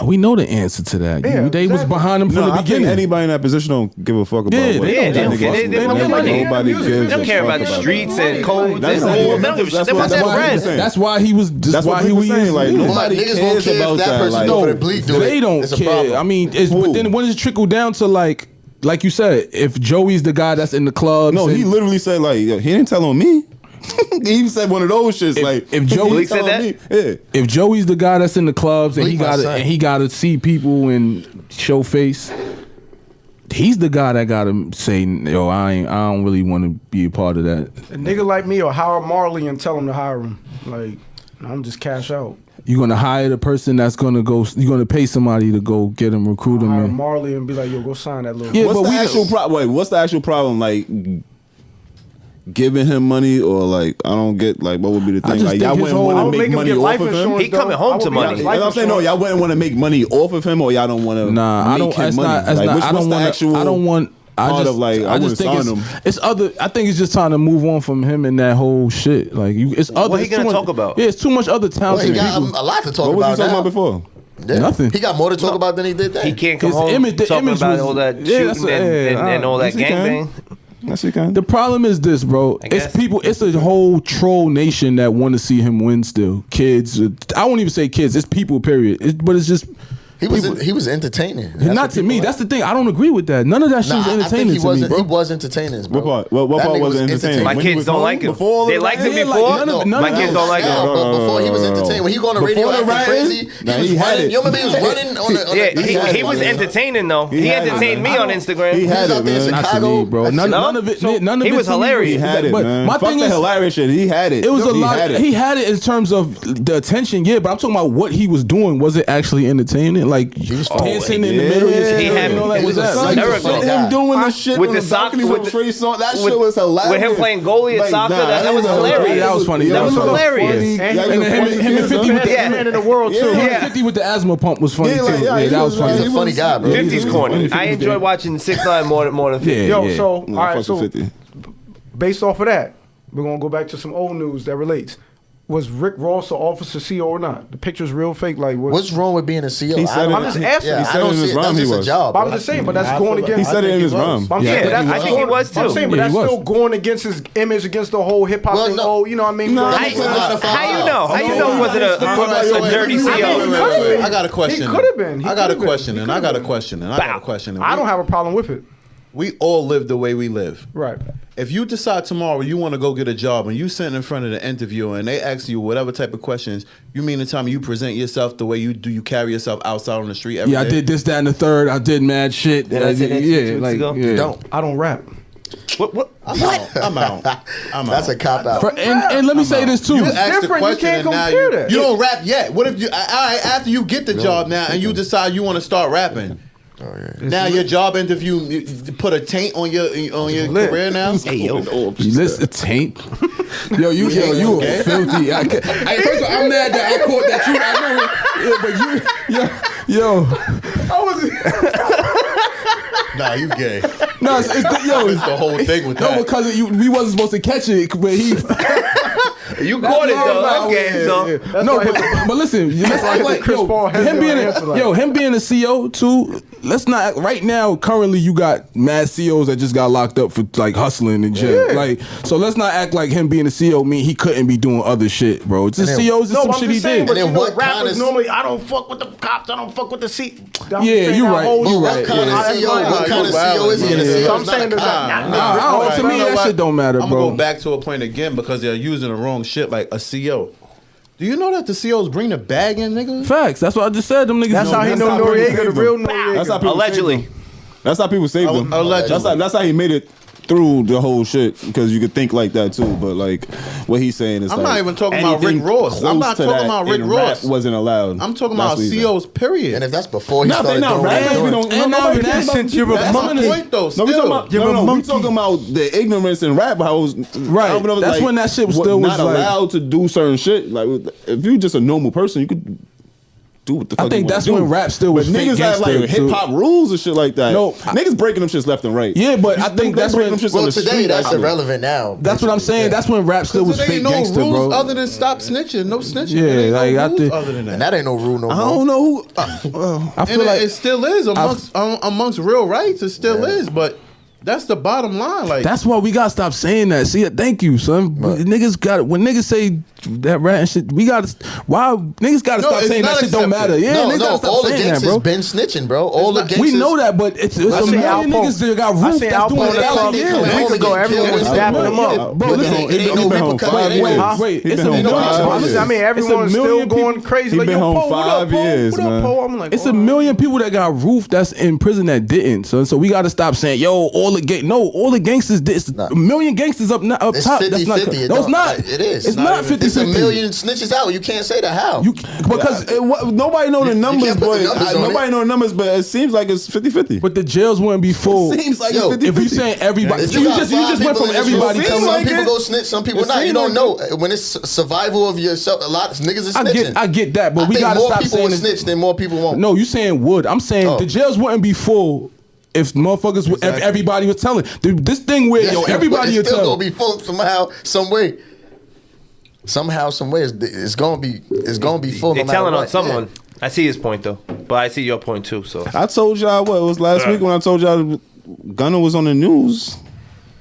We know the answer to that.
Yeah,
They was
exactly.
behind him from
No,
the
I think
beginning.
anybody in that position don't give a fuck about.
Yeah,
what
they
don't
that
care.
nigga
They
wants to
want
do.
the money.
Nobody
Music.
gives
They don't
a
care
fuck
about
about
streets
that.
and codes.
That's
They
what-
want
that's
that
what- that's what
bread.
I'm saying.
That's why he was.
That's
why
what
he
people
was
saying. Like
yeah.
nobody
Niggas won't
cares
care if
about
that
that.
person
Like,
go for the Bleak do
They
it.
don't
It's a
care.
problem.
I mean, but
Who?
then when does it trickle down to like you said, if Joey's the guy that's in the clubs?
no, he
and-
literally said like, yo, he didn't tell on me. He even said one of those shits. Like
if
he
Joey
didn't
said
tell on
that?
me. Yeah.
if Joey's the guy that's in the clubs and
Bleak my son.
he gotta see people and show face, he's the guy that gotta say, yo, I don't really want to be a part of that.
A nigga like me or hire Marley and tell him to hire him. Like, I'm just cash out.
You're gonna hire the person that's gonna go. You're gonna pay somebody to go get him, recruit him.
Hire
in.
Marley and be like, yo, go sign that little.
Yeah,
What's
but
the
we
actual problem? Wait, what's the actual problem? Like giving him money or like I don't get like what would be the
I
thing?
just
Like
think
y'all
his
wouldn't
whole-
want
I
to
would
make
make him
money
get
off
life
of him.
insurance.
He coming
though.
home
I would
to
be
money.
like,
You
life
know what I'm saying? No,
insurance.
y'all wouldn't want to make money off of him, or y'all don't want to.
Nah, I don't.
Make him
That's
money.
not. That's
Like,
not.
what's
I don't
the
want.
actual
I don't want. I
part
just.
of, like, I
I just think
wouldn't sign
it's other. I think it's just time to move on from him and that whole shit. Like you, it's other.
What he
it's too
gonna
much-
talk about?
Yeah, it's too much other
Well, he
talented
got
people.
a lot to talk
What was
about
he talking
now.
about before?
Yeah.
Nothing.
He got more to talk about than he did that.
He can't come
His
home
image- the
talking
image
about
was-
all that
yeah, that's
shooting
a-
and all that
yes, he can.
gangbang.
Yes, he can.
The problem is this, bro.
I
It's
guess.
people. It's a whole troll nation that want to see him win. Still, kids. I won't even say kids. It's people. Period. But it's just.
He was entertaining. That's
Not
what
to
people
me.
like.
That's the thing. I don't agree with that. None of that shit
Nah,
was
I think
entertaining
he
to me,
wasn't.
bro.
He was entertaining. Bro.
What part? What
That
part
nigga
was
was
entertaining?
My
When he
kids
was
don't
home?
like him.
Before all
They
of
liked
that?
him
Yeah, like,
before.
none of it- none
My
of
kids
it-
don't like
Yeah,
him.
but before he was entertaining, when he go on the radio
Before the
acting
rioting?
crazy,
Nah,
he was
he had
running.
it.
You remember he was running on the.
Yeah, he was entertaining though. He
had it,
entertained
man.
me on Instagram.
He had
was
it,
out there in
man.
Not to
Chicago.
me, bro. None of it. None of
he
it
was
to me
hilarious.
He had it,
but
man.
my
Fuck
thing
the
is,
hilarious shit. He had it.
it was a
He
lot.
had it.
He had it in terms of the attention, yeah. But I'm talking about what he was doing. Was it actually entertaining? Like dancing in the middle of his
He
head
had-
and all that.
he
Was
was
that?
a
Like,
hysterical.
Look at him doing the shit
With
on
the
the
sock-
balcony
with
with
the-
Trey Songz. That
with-
shit was hilarious.
with him playing goalie at soccer, that was hilarious.
That was funny.
That was
funny.
hilarious.
And him and 50 with the
Yeah.
Man in the world too.
Yeah.
50 with the asthma pump was funny
Yeah, like,
too.
yeah,
Yeah,
he
that
was
was funny.
like-
He's a funny guy, bro.
50's corny. I enjoy watching 6ix9ine more than 50.
Yeah,
Yo,
yeah.
so all
Nah,
right,
fuck
so
with 50.
based off of that, we're gonna go back to some old news that relates. Was Rick Ross an officer CO or not? The picture's real fake. Like,
What's wrong with being a CEO?
He said it-
I'm just asking.
Yeah,
He
I
said
don't
in his
see it.
rhyme
That's
he
just a
was.
job.
But I'm
bro.
just saying, but that's
I
going
feel
against.
He said it in his
was.
rhyme.
I'm
Yeah,
saying, but
I think he was too.
I'm saying, but
Yeah,
that's
he was.
still going against his image, against the whole hip hop
Well,
thing.
no.
Oh, you know what I mean?
No,
Bro,
How you know? How you know he wasn't a dirty
I mean, he could've been.
I got a question.
He could have been. He
I got a
could've been.
question,
He
and I
could've
got a
been.
question, and I got a question.
I don't have a problem with it.
we all live the way we live.
Right.
If you decide tomorrow you want to go get a job and you sitting in front of the interviewer and they ask you whatever type of questions, you mean the time you present yourself the way you carry yourself outside on the street every day?
I did this, that, and the third. I did mad shit.
Did I say that 2 weeks ago?
yeah.
I don't rap.
What?
I'm out.
That's a cop out.
And let me say this too.
You asked the
different. You
question
can't
and now
compare that.
you don't rap yet. What if you? All right, after you get the job now and you decide you want to start rapping.
Oh, yeah.
Now your job interview you put a taint on your career now.
Hey yo.
Listen, taint. Yo, you
okay.
filthy. First of all, I'm mad that I caught that you. I know, but
Nah, you gay.
No, it's
It's the whole thing with that.
No, because we wasn't supposed to catch it, but he.
You caught it though. Okay, so.
No, but listen, let's act like
Chris Paul has
him
no
being
answer like
him being a CO too. Let's not act, right now. Currently, you got mad COs that just got locked up for like hustling in jail.
Yeah.
Like, so let's not act like him being a CO mean he couldn't be doing other shit, bro. Just COs is some shit he did.
But
And then what kind
rappers
of-
normally, I don't fuck with the cops. I don't fuck with the C.
Yeah, you right. You
What
right.
kind of
Yeah.
CO? What kind of CO is he?
Yeah.
And the
So
CO
I'm
is not
saying
a
that
cop.
To me, that shit don't matter,
I'm
bro.
gonna go back to a point again because they're using the wrong shit like a CO. Do you know that the COs bring the bag in, nigga?
Facts. That's what I just said. Them niggas.
That's how he know
how people
Noriega, the
save
real
them.
Noriega.
That's how people
Allegedly.
saved him. That's how people saved him.
Allegedly.
That's how he made it through the whole shit, because you could think like that too. But like what he's saying is,
I'm
like,
not even talking about
anything
Rick Ross. I'm
close
not
to
talking
that
about Rick
in
Ross.
rap wasn't allowed.
I'm talking
That's
about
what he's saying.
COs, period.
And if that's before he
No, they
started
not
doing
rappers.
what
We
he
don't.
doing.
And
nobody
now
cares about
since you're a
That's
monkey.
my point, though.
No,
Still.
we talking about, we talking about the ignorance in rap. How it was
Right.
I don't know,
That's when that shit was still
not
was like-
allowed to do certain shit. Like if you just a normal person, you could do what the fuck.
I think
you wanna
that's
do.
when rap still was
But
fake
niggas have
gangster,
like
too.
hip hop rules and shit like that.
No,
niggas breaking them shits left and right.
Yeah, but I think
They
that's
breaking
when.
them shits on
Well,
the
today
street,
that's
actually.
irrelevant now.
That's what I'm saying.
Yeah.
That's when rap still was
There
fake
ain't no
gangster,
rules
bro.
other than stop snitching. No snitching.
Yeah,
There ain't
like,
no
I
rules
think-
other than that.
And that ain't no rule no more.
I don't know who.
I feel
And
like
it still is amongst real rights. It still is, but that's the bottom line. Like
that's why we gotta stop saying that. See, thank you, son. Niggas got when niggas say that rap and shit. We gotta why niggas gotta
No,
stop
it's
saying that
not
shit don't matter.
accepted.
Yeah,
No,
niggas gotta
no,
stop
all the
saying that,
gangsters
bro.
been snitching, bro. All the
not-
gangsters.
We know that, but it's a
see
million
Al Poe.
niggas that got
I
roof
seen
that's
Al
doing
Poe in
it
the
out
club
here.
a week
Weeks
ago. Everyone was dapping him up.
Bro, listen,
it ain't no
been home
repercussions.
5 years.
Wait,
He
it's
been
a
home
million.
5 years.
I mean, everyone's
million
still going
people-
crazy.
he
Like,
been
yo,
home
Poe, what up,
5
Poe?
years,
What up,
man.
Poe? I'm like,
It's a million people that got roof that's in prison that didn't. So we got to stop saying, yo, all the gangsters did. It's a million gangsters up
It's
top.
50-50.
That's not.
It
No, it's
don't-
not.
It is.
It's not 50-50.
It's a million snitches out. You can't say that. How?
Because nobody know the numbers,
can't put
but
the numbers on
nobody
it.
know the numbers, but it seems like it's 50-50.
But the jails wouldn't be full.
Seems like
Yo,
it's 50-50.
If you saying everybody,
If
you
got
just
five
went
people
from
in this room,
everybody
Seems
telling.
like
some people
it.
go snitch, some people
It
not. You
seems
don't
like
know. When it's survival of yourself, a lot of niggas is snitching.
I get that, but
I
we
think
gotta
more
stop
people
saying
will
this.
snitch than more people won't.
No, you saying would. I'm saying
Oh.
the jails wouldn't be full if motherfuckers, if
Exactly.
everybody was telling. This thing where
Yes,
everybody
it's
is
still
telling.
gonna be full somehow, some way. Somehow, some way, it's gonna be full.
They're
no matter
telling on
what.
someone. I see his point though, but I see your point too. So
I told y'all what it was last week when I told y'all Gunna was on the news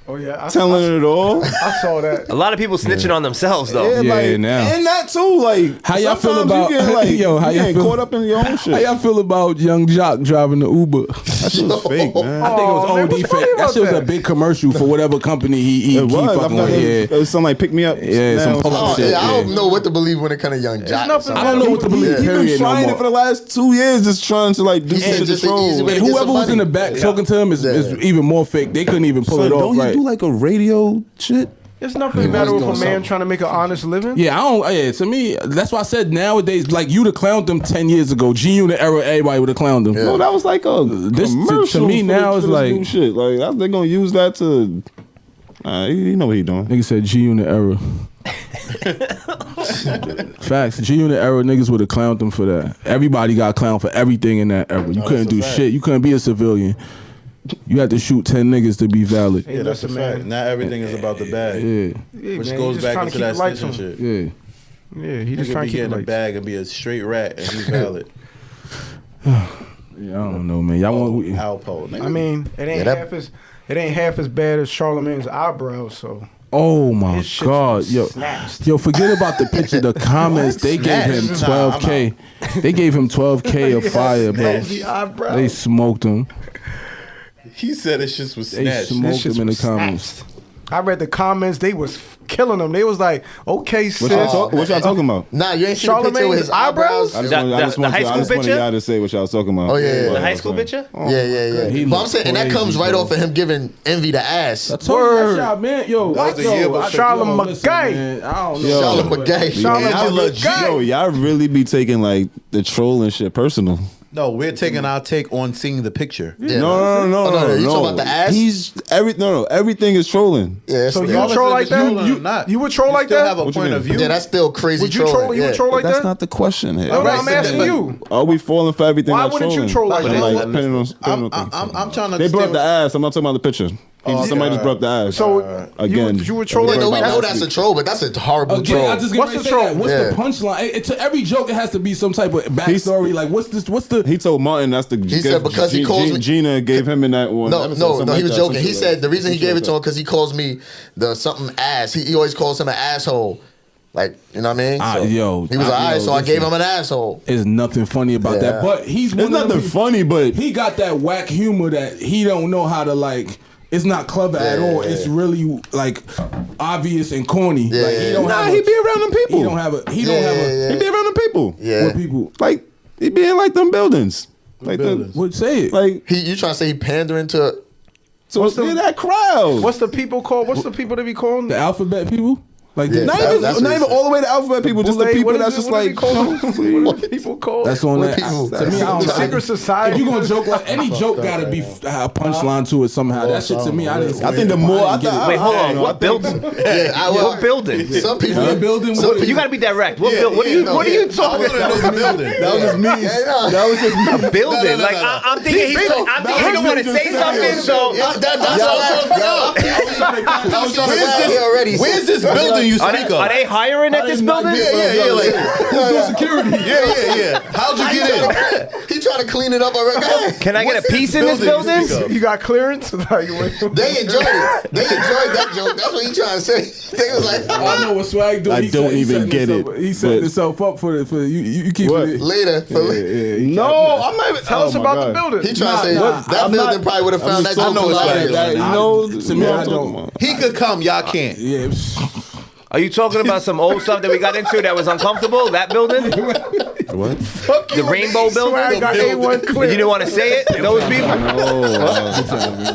oh yeah,
telling it all.
I saw that.
a lot of people snitching on themselves though.
Yeah,
Yeah,
like,
now.
and that too. Like,
How y'all feel
sometimes
about
you get, like,
yo? How
you
y'all
get
feel?
caught up in your own
How
shit?
y'all feel about Young Jock driving the Uber?
That shit was fake, man.
I think it was
man,
OD
what's funny
fake. That
about
shit was a
that?
big commercial for whatever company he
It was. I
fucking
thought
with.
it was something like pick me up.
Yeah, some
Now,
pull-up
Oh,
shit.
yeah, I
yeah.
don't know what to believe when it comes to Young Jock.
nothing-
I don't know what to believe.
He been
Period. No
trying
more.
it for the last 2 years, just trying to like do
He
some
said
shit to
just an easy
troll.
way
And
to get
whoever
some
was in the
money.
back talking to him is even more fake. They couldn't even pull
So
it off
don't
right.
he do like a radio shit?
It's nothing better with a man trying to make an honest living.
Yeah, I don't. Yeah, to me, that's why I said nowadays, like you'd have clowned them 10 years ago. G Unit era, everybody would have clowned them.
No, that was like a
This- to
commercial.
me
for
now
for
is
this
like-
new shit. Like they're gonna use that to. You know what he doing?
Nigga said G Unit era. Facts. G Unit era niggas would have clowned them for that. Everybody got clowned for everything in that era. You couldn't do shit. You couldn't be a civilian. You had to shoot 10 niggas to be valid.
Hey,
yeah, that's a
listen,
fact.
man.
Not everything is about the bag,
Yeah,
Yeah,
which
man,
goes
he just
back
trying
into
to
that
keep the lights
snitching
on.
shit.
yeah.
Yeah, he
He
just
could
trying
be
to keep
getting
the
a
lights.
bag and be a straight rat and he's valid.
Yeah, I don't know, man. Y'all want?
Alpo. Nigga.
I mean, it ain't half as bad as Charlamagne's eyebrows. So
Oh my
his shit's
God, yo,
snatched.
yo, forget about the picture. The comments they gave him
Snatched? Nah,
12K. They gave him 12K of fire, bro.
The eyebrows.
They smoked him.
He said it's just was
They
snatched.
smoked
shit
him in the
was
comments.
snatched. I read the comments. They was killing him. They was like, okay, sis.
What y'all talking about?
Nah, you ain't seen the picture with
Charlamagne's
his eyebrows?
I just
The-
want, I
the-
just
the
want,
high
you, I
school
just wanted
picture?
y'all to say what y'all was talking about.
Oh, yeah.
The high school picture?
Yeah.
He
But I'm
looks
saying, and that
crazy,
comes right
bro.
off of him giving Envy the ass.
I told you that shot, man. Yo,
That was a yearbook picture.
Charlamagne.
I don't know.
Charlamagne.
Yo, y'all really be taking like the trolling shit personal.
No, we're taking our take on seeing the picture.
Yeah.
No.
You talking about the ass?
Everything is trolling.
Yeah,
So
that's-
you would troll like that?
Trolling or not.
You would troll like
still
that?
have a
What you
point
mean?
of view.
yeah, that's still crazy
Would you
trolling.
troll? You would troll like
That's
that?
not the question here.
No,
Right,
I'm
but-
asking
but-
you.
Are we falling for everything?
Why
that's
wouldn't you
trolling?
troll like
But,
that?
like, depending on
I'm trying to
they brought
understand.
up the ass. I'm not talking about the picture. Somebody just brought up the ass.
So
again,
you would troll
Yeah,
like
no, we
that?
know that's a troll, but that's a horrible
Again,
troll.
I just
What's the troll?
What's
Yeah.
the punchline? To every joke, it has to be some type of backstory. Like, what's this? What's the?
he told Martin that's the.
He said because he calls me-
Gina gave him in that one.
No,
episode,
no,
something
he
like
was
that,
joking.
some
He
shit
said
like-
the reason he
some shit
gave it
like
to him because he calls me the something ass. He always calls him an asshole. Like, you know what I mean?
Ah,
So
yo,
he was
yo,
alright, so I
listen.
gave him an asshole.
There's nothing funny about that,
Yeah.
but he's
It's
one of them
nothing
people-
funny, but
He got that whack humor that he don't know how to like. It's not clever at
Yeah.
all. It's really like obvious and corny.
Yeah.
Like, he don't
nah,
have
he
a,
be around them people.
He don't have a. He don't have a.
He be around them people.
Yeah.
What people?
Like he be in like them buildings. Like
buildings.
Would say it.
like
You trying to say he pandering to?
so
What's
it's
the-
that crowd.
What's the people called? What's the people that be calling?
The alphabet people. Like
Yeah.
the,
Not
That-
even,
that's
not
what
even
he
all the way to alphabet people, just the
Boule-
people
what is
that's
it?
just
What do
like.
they call what are people called?
that's on
What
that.
people-
To me, I don't.
Secret society.
If you gonna joke like any joke, gotta be a punchline to it somehow. That shit to me, I didn't.
I think the more I
didn't get it.
Wait, hold
I
on.
don't know,
What
I think-
building?
Yeah,
What building?
Some people.
What building?
Some
What-
people-
You got to be direct. What
Yeah,
building? What are
yeah,
you?
no,
What are
yeah.
you talking
I wanna know
about?
the building.
That was just me. That was just me.
Building.
No.
Like I'm thinking he's. I'm thinking he don't want to say something. So
That's all I was trying to laugh here already.
Where's this building you
are
speak
they,
of?
are they hiring at this building?
Yeah, like who's doing security? Yeah. How'd you get in?
He trying to clean it up already.
Can I get a
What's
piece
this
in this
building you
building?
speak of?
You got clearance? Like, wait.
They enjoyed it. They enjoyed that joke. That's what he trying to say. They was like,
I know what Swag do.
I don't even get it,
He setting
but-
himself up for the. You keep
What?
it.
later. For
No, I'm not even.
Tell us about the building.
He trying to say
Nah,
that
I'm
building
not-
probably would have found that
I
joke
know it's
hilarious.
like
You
I-
know,
to me, I don't.
He could come, y'all can't.
Yeah.
Are you talking about some old stuff that we got into that was uncomfortable? That building,
What?
the Rainbow
Swag
Building.
got A1
You
clear.
didn't want to say it. Those people.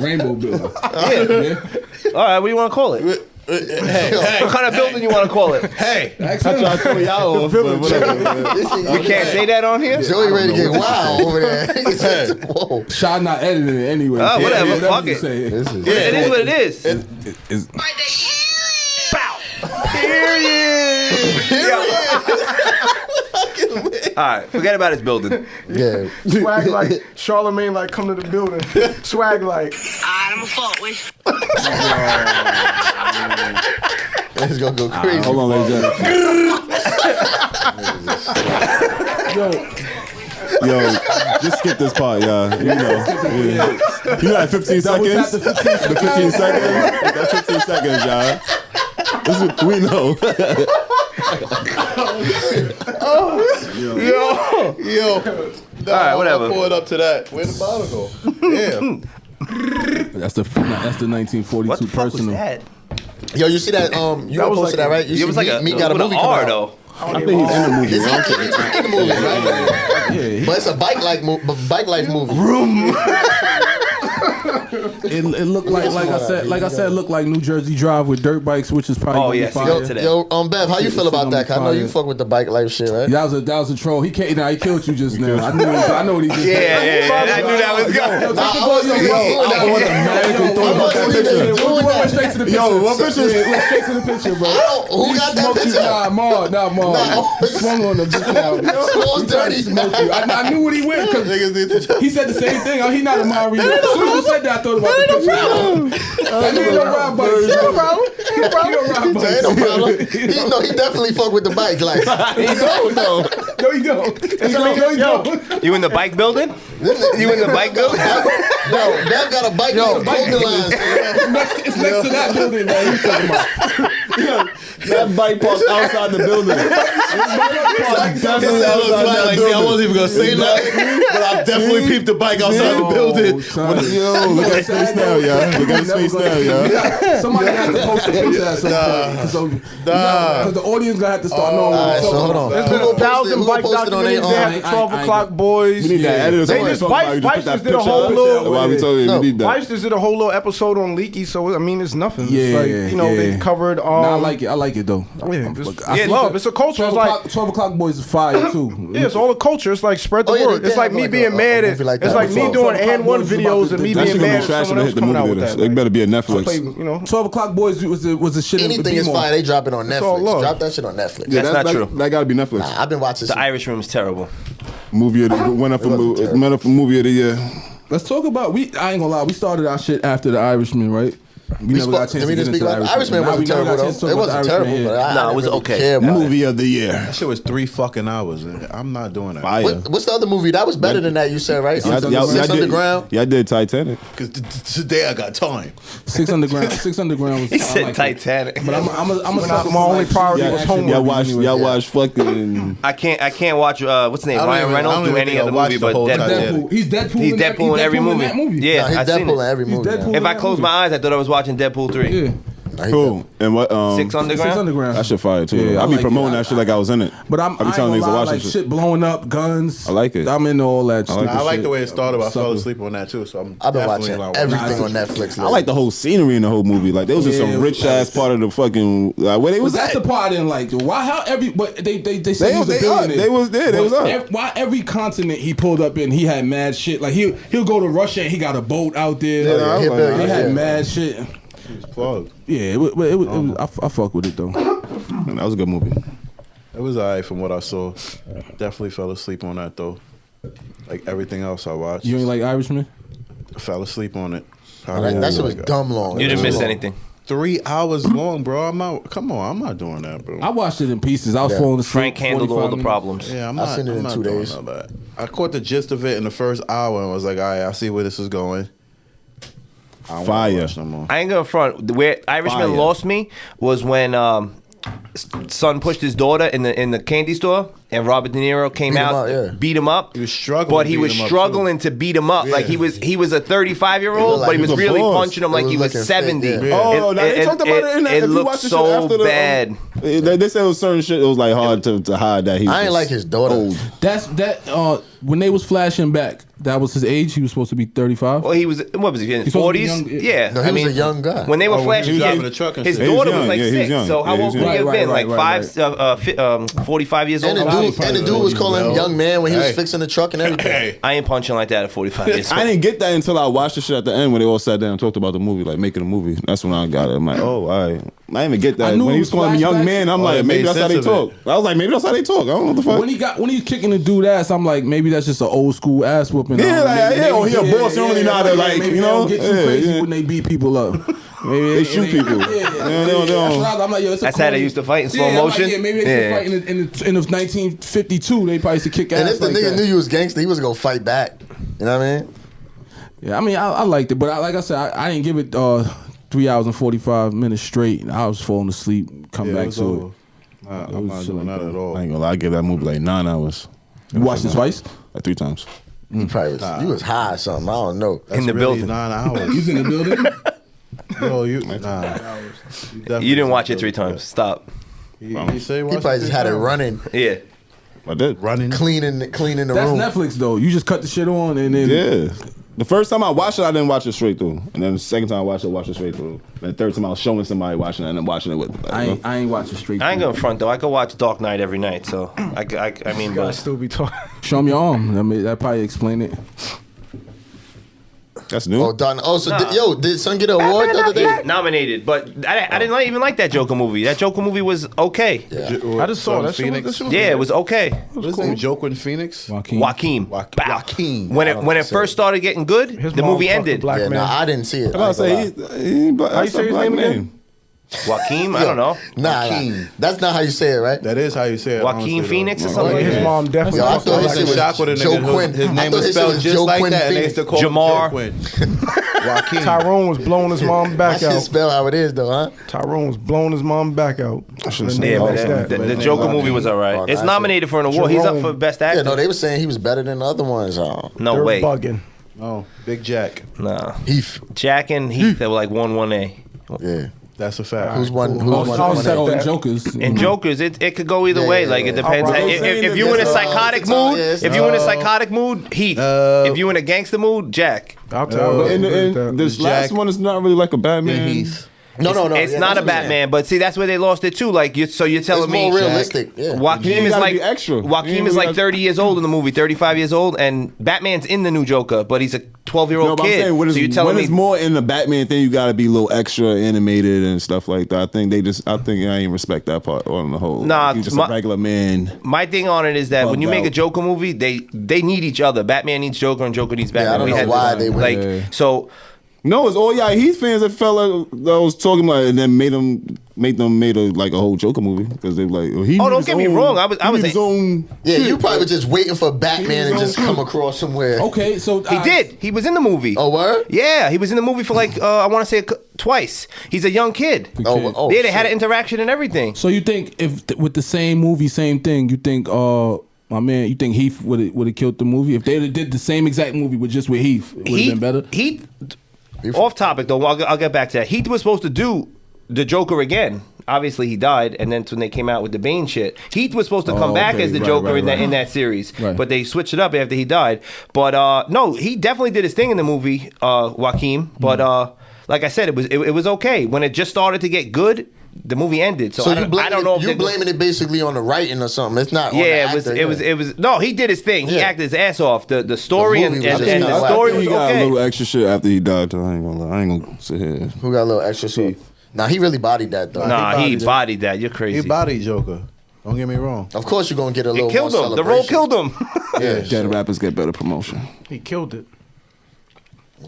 Rainbow building.
Yeah. All right. What do you want to call it? What kind of building you want to call it?
Hey,
I tried to throw y'all off, but whatever.
We can't say that on here.
Joey ready to get wild over there. He said, whoa.
Shot not editing it anyway.
Oh, whatever,
Yeah,
fuck
you
it.
say.
It is what it is.
It's-
All right. Forget about his building.
Yeah.
Swag like Charlamagne like come to the building. Swag like
I'm fuck with.
It's gonna go crazy.
Hold on, ladies and gentlemen. Yo, just skip this part, y'all. You know, yeah. You got 15 seconds.
after 15
The 15 seconds. That 15 seconds, y'all. This is, we know.
yo.
All right, whatever.
Pull it up to that. Where'd the bottle go? Yeah.
That's the 1942
What the fuck was
personal.
that?
Yo, you see that? You
That was
posted
like
that, right? You
It
see
was like
Meek got a
with
movie
an
coming
R
out.
though.
I think he's in the movie.
Is
I don't
he
think-
in the movie, right? But it's a bike life movie.
It looked like I said, it looked like New Jersey Drive with dirt bikes, which is probably
Oh,
gonna be
yeah, see,
fire.
today.
Yo, Bev, how you feel about that? 'Cause I know you
Fire.
fuck with the bike life shit, right?
That was a troll. He can't. Nah, he killed you just now. I know what he just.
Yeah. I knew that was going.
Yo,
Nah, I wasn't even doing that.
I want to imagine throwing about that
I wasn't
picture.
even doing
Went
that.
straight to the picture.
Yo, what picture?
Yeah, went straight to the picture, bro.
Who got that
Smoked you.
picture?
Nah, Maul.
Nah.
Swung on him just now.
Smells dirty.
Smoked you. I knew what he went because he said the same thing. Oh, he not a mind reader. As soon as you said that, I thought about the picture. That nigga don't ride bikes.
no problem.
He don't ride
Ain't
bikes.
no problem. He definitely fuck with the bike. Like,
No, you don't. No, you don't.
You in the bike building? You in the bike building?
Bev got a bike with some clothing lines.
It's next to that building that he's talking about.
That bike parked outside the building.
I wasn't even gonna say nothing, but I definitely peeped the bike outside the building.
Yo, look at his face now, y'all. Look at his face now, y'all.
Somebody had to post a picture at some point. Because the audience gonna have to start knowing.
All right, so hold on.
There's been
Who
1,000
posted-
bike
who posted on their
documentaries. They
own?
have 12 o'clock boys.
We need that editor.
They just Vice just did a whole little.
Why we told you we need that?
Vice just did a whole little episode on Leaky, so I mean, it's nothing.
Yeah,
It's like, you know, they covered.
Nah, I like it. I like it though.
It's love. It's a culture. It's like
12 o'clock boys is fire too.
yeah, it's all the culture. It's like spread the
Oh, yeah,
word.
they
It's
did
like
have
me
like
being
a
mad at.
movie like
It's
that
like me
before.
doing
12
and one
Boys is
videos
about
and me
to-
That
being
shit
mad
gonna
at
be trash
someone
when they
else
hit the
coming out
movie.
with that.
It better be a
Play,
Netflix.
you know.
12 o'clock boys was the shit.
Anything is fire. They drop it on
all
Netflix.
love.
Drop that shit on Netflix.
Yeah,
That's not true.
That gotta be Netflix.
I've been watching.
The Irish Room is terrible.
Movie of the went up for
wasn't terrible.
went up for movie of the year.
Let's talk about I ain't gonna lie. We started our shit after the Irishman, right? We never got a chance to
we
get
didn't
into
speak
the
about
Irishman.
Irishman.
Nah,
Wasn't
we never got
terrible
a chance to
though.
talk
It
about
wasn't
the
terrible,
Irishman
but
here.
I
Nah, it
didn't
was
really
okay.
care about it.
Movie of the year.
That shit was 3 fucking hours. I'm not doing that.
Fire.
What's the other movie that was better than that? You said right?
Y'all
Six
did-
Underground.
Y'all did Titanic.
Because today I got time.
6 Underground. 6 Underground was.
He
I
said
like it.
Titanic.
But I'm a sucker
My
for,
only
like,
priority
yeah,
was
action
homework.
movies anyway.
Y'all watch fucking.
I can't watch what's his name,
I don't
Ryan
even- I
Reynolds
don't
do
even
any
think I
other
watched
movie
the
but
whole
Deadpool.
Titanic.
He's Deadpool.
He's Deadpool in every movie.
that movie.
Yeah,
Nah, he's
I seen
Deadpool in
it.
every movie.
Deadpool.
now.
If I closed my eyes, I thought I was watching Deadpool 3.
Yeah.
Nah, he
Cool. And what?
6 Underground.
6 Underground.
That shit fire too.
Yeah,
I
I
be
like
promoting
it.
that shit like I was in it.
But I
I be
ain't
telling
gonna
niggas to
lie,
watch
like
that
shit
shit.
blowing up, guns.
I like it.
I'm into all that
like
stupid
I like
shit.
the way it started, but I fell
Sucker.
asleep on that too. So I'm
I've been
definitely
watching
like,
everything
Nah,
on Netflix.
I like the whole scenery in the whole movie. Like there was just
Yeah,
some
it was
rich ass part of the fucking where they was
That's
at.
the part I didn't like. Why? How every? But they say he was a
they
billionaire.
they was there. They was up.
Why every continent he pulled up in, he had mad shit. Like he'll go to Russia and he got a boat out there.
Yeah,
Like,
he a billionaire,
he had
yeah.
mad shit.
plugged.
Yeah, it was I fuck with it though.
Man, that was a good movie.
It was alright from what I saw. Definitely fell asleep on that though. Like everything else I watched,
You ain't like Irishman?
I fell asleep on it.
That shit was dumb long.
You
It
didn't
was
miss
long.
anything.
3 hours long, bro. I'm not doing that, bro.
I watched it in pieces. I was
Yeah.
falling asleep.
Frank handled all
45
the
minutes.
problems.
Yeah, I'm
I
not.
seen it
I'm
in
not
2
doing
days.
all that. I caught the gist of it in the first hour and was like, all right, I see where this is going. I don't wanna
Fire.
watch no more.
I ain't gonna front. Where Irishman
Fire.
lost me was when son pushed his daughter in the candy store, and Robert De Niro came
Beat him
out,
up, yeah.
beat him up.
He was struggling
but
to
he
beat
was
him up,
struggling to beat him up. Like he was a 35-year-old,
He looked like
but he
he
was
was a
really
boss.
punching him like
He
he
was
was
looking
70.
fit, yeah.
Oh, now they talked about it in that.
It
If you
looked
watch the shit
so
after the,
bad.
They said it was certain shit. It was like hard to hide that he. Was
I ain't
just
like his daughter.
Old.
That's when they was flashing back. That was his age. He was supposed to be 35.
Well, he was, what was he, in his
He's supposed to be
40s?
young,
Yeah.
No, he was a young guy.
When they were
Oh, when
flashing,
he was
yeah,
driving the truck and
his
shit.
He was
daughter
young,
was like
yeah, he was
6.
young.
So how
Yeah, he
old
was
would he
young.
have been?
Right,
Like 45 years old?
And the dude was calling him young man when he was
Hey.
fixing the truck and everything.
Hey,
I ain't punching like that at 45 years old.
I didn't get that until I watched the shit at the end when they all sat down and talked about the movie, like making a movie. That's when I got it. I'm like, oh, all right. I didn't even get
I
that.
knew
When
it
he was
was
calling me young
flashbacks.
man, I'm
Oh,
like,
it
maybe
made
that's how they
sense of
talk. I was like, maybe that's how they talk. I don't know what the fuck.
When he's kicking the dude ass, I'm like, maybe that's just an old school ass whooping.
Yeah, like,
Maybe-
yeah, or he a boss, you don't really know how to, like,
maybe
you
they
know?
don't get too
Yeah,
crazy
yeah.
when they beat people up. Maybe
They shoot people.
Yeah,
They don't-
That's what I'm like, yo, it's a
That's how they
corny-
used to fight in slow
I'm like,
motion?
yeah, maybe they
Yeah.
used to fight in 1952. They probably used to kick ass.
And if the
like
nigga
that.
knew you was gangster, he was gonna fight back. You know what I mean?
Yeah, I mean, I liked it, but like I said, I didn't give it 3 hours and 45 minutes straight. I was falling asleep. Come
yeah,
back
it was
to
over.
it.
I'm not doing that at all.
I ain't gonna lie, I give that movie like 9 hours.
You watched it twice?
Like 3 times.
You probably was, you was high or something. I don't know.
in the
Really
building.
9 hours.
He's in the building.
Yo, you
You didn't watch it 3 times. Stop.
You say
He probably just had it running,
Yeah.
I did.
running.
cleaning the
That's
room.
Netflix though. You just cut the shit on and then
Yeah. The first time I watched it, I didn't watch it straight through. And then the second time I watched it straight through. And the third time I was showing somebody watching it and then watching it with them. Like,
I ain't watching straight.
I ain't
through.
gonna front though. I could watch Dark Knight every night, so I mean,
Gotta
but
still be talking.
Show me your arm. I mean, that probably explain it.
That's new.
Oh, done. Oh, so
Nah.
did son get an award the other day?
nominated. But I didn't even like that Joker movie. That Joker movie was okay.
I just saw that shit.
Phoenix.
That shit was
Yeah, it was okay.
What's his name? Joker in Phoenix.
Joaquin.
Joaquin.
Joaquin.
When it first started getting good,
His
the
mom
movie
fucked a
ended.
black
Yeah,
man.
no, I didn't see it.
I'm about to say,
How you say his name again?
Joaquin, I don't know.
Nah, that's not how you say it, right?
That is how you say it.
Joaquin
honestly, though.
Phoenix or
Like,
something like
his
that.
mom definitely.
Yo, I
fucked
thought
a
his
black
shit
man.
was
Shocked with a
Joe
nigga
Quinn.
whose name
I thought
was
his shit
spelled
was
just
Joe
like
Quinn
that, and they
Phoenix.
used to call him
Jamar.
Joe Quinn. Joaquin.
Tyrone was blowing his mom back
That shit
out.
spell how it is though, huh?
Tyrone was blowing his mom back out.
should've
And
seen
Yeah,
they
man,
lost that.
the Joker movie was all right.
Oh,
It's
nice.
nominated for an award. He's up
Jerome.
for best actor.
Yeah, no, they were saying he was better than the other ones.
No
They're
way.
bugging.
Oh, Big Jack.
Nah.
Heath.
Jack and Heath they were like 1-1A.
Yeah.
That's a fact.
Who's one?
I'll
Who's one?
set
Oh, and
that.
Jokers.
And Jokers, it could go either
Yeah,
way.
yeah,
Like it
yeah.
depends.
Alright.
If you in a psychotic mood, if you in a psychotic mood, Heath. If you in a gangster mood, Jack.
I'll tell
But
you.
and this last
Jack-
one is not really like a Batman.
Heath.
No.
It's
yeah,
not
that's
a
what I'm
Batman, but see that's where they lost it too. Like you're telling
It's
me
more realistic. Yeah.
He
Joaquin
ain't
is
gotta
like
be extra. He
Joaquin
ain't
is like
gotta-
30 years old in the movie, 35 years old, and Batman's in the new Joker, but he's a 12-year-old
No, but I'm
kid.
saying when
So you're
it's,
telling
when
me
it's more in the Batman thing, you got to be a little extra animated and stuff like that. I think I ain't respect that part on the whole.
Nah,
He's just
my-
a regular man.
my thing on it is that when you make a
out.
Joker movie, they need each other. Batman needs Joker, and Joker needs Batman.
I don't
We
know
had
why
this,
they
like
went-
so.
No, it's all y'all Heath fans that fella that was talking about, and then made a whole Joker movie because they were like, he
Oh,
need
don't
his
get me
own-
wrong. I was
he need his
saying-
own.
Yeah,
shit.
you probably were just waiting for Batman to just come across somewhere.
Okay, so
He did. He was in the movie.
Oh, word?
Yeah, he was in the movie for like I want to say twice. He's a young kid.
Oh,
yeah, they had
shit.
an interaction and everything.
So you think if with the same movie, same thing, you think my man, you think Heath would have killed the movie if they did the same exact movie but just with Heath? It would have been better.
Heath, off topic though. I'll get back to that. Heath was supposed to do the Joker again. Obviously, he died, and then when they came out with the Bane shit, Heath was supposed to come back
okay,
as the
right,
Joker
right,
in
right.
that series,
Right.
but they switched it up after he died. But no, he definitely did his thing in the movie, Joaquin. But like I said, it was okay when it just started to get good. The movie ended, so I don't know if
you
they're
blaming it basically on the writing or something. It's not. on the
Yeah,
actor,
it was. No, he did his thing. He
Yeah.
acted his ass off. The story
The
and
movie was just
the
kinda whack.
story
He
was
got a
okay.
little extra shit after he died. Though. I ain't gonna lie. I ain't gonna sit here.
Who got a little extra stuff? Nah, he really bodied that though.
Nah, he
bodied it.
bodied that. You're
He
crazy.
bodied Joker. Don't get me wrong.
Of course you're gonna get a little
It killed
more
him. The role
celebration.
killed him.
Yeah,
Dead rappers get better promotion.
He killed it.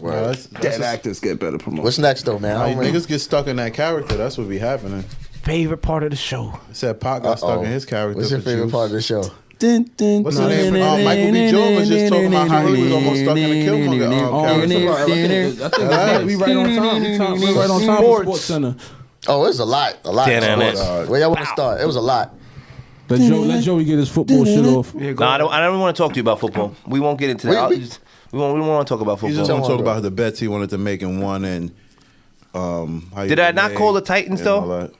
Nah,
Dead actors get better promotion.
What's next though, man? I
Like,
don't really-
niggas get stuck in that character. That's what be happening.
Favorite part of the show.
It said Pac got stuck
Uh-oh.
in his character.
What's your
for
favorite
Juice.
part of the show?
What's his name? Michael B. Jordan was just talking about how he was almost stuck in a Killmonger character.
I think we right on time. We right on time for Sports Center.
Oh, it's a lot. A lot. of
Damn it.
sports. Where y'all want to start? It was a lot.
Let Joey get his football shit off.
Yeah, go
No, I don't even want to talk to you about football. We won't get into that. We don't want to talk about
He
football.
just want to
Come
talk
on,
about the bets he wanted to make and won and how
Did I not call the Titans, though?
though?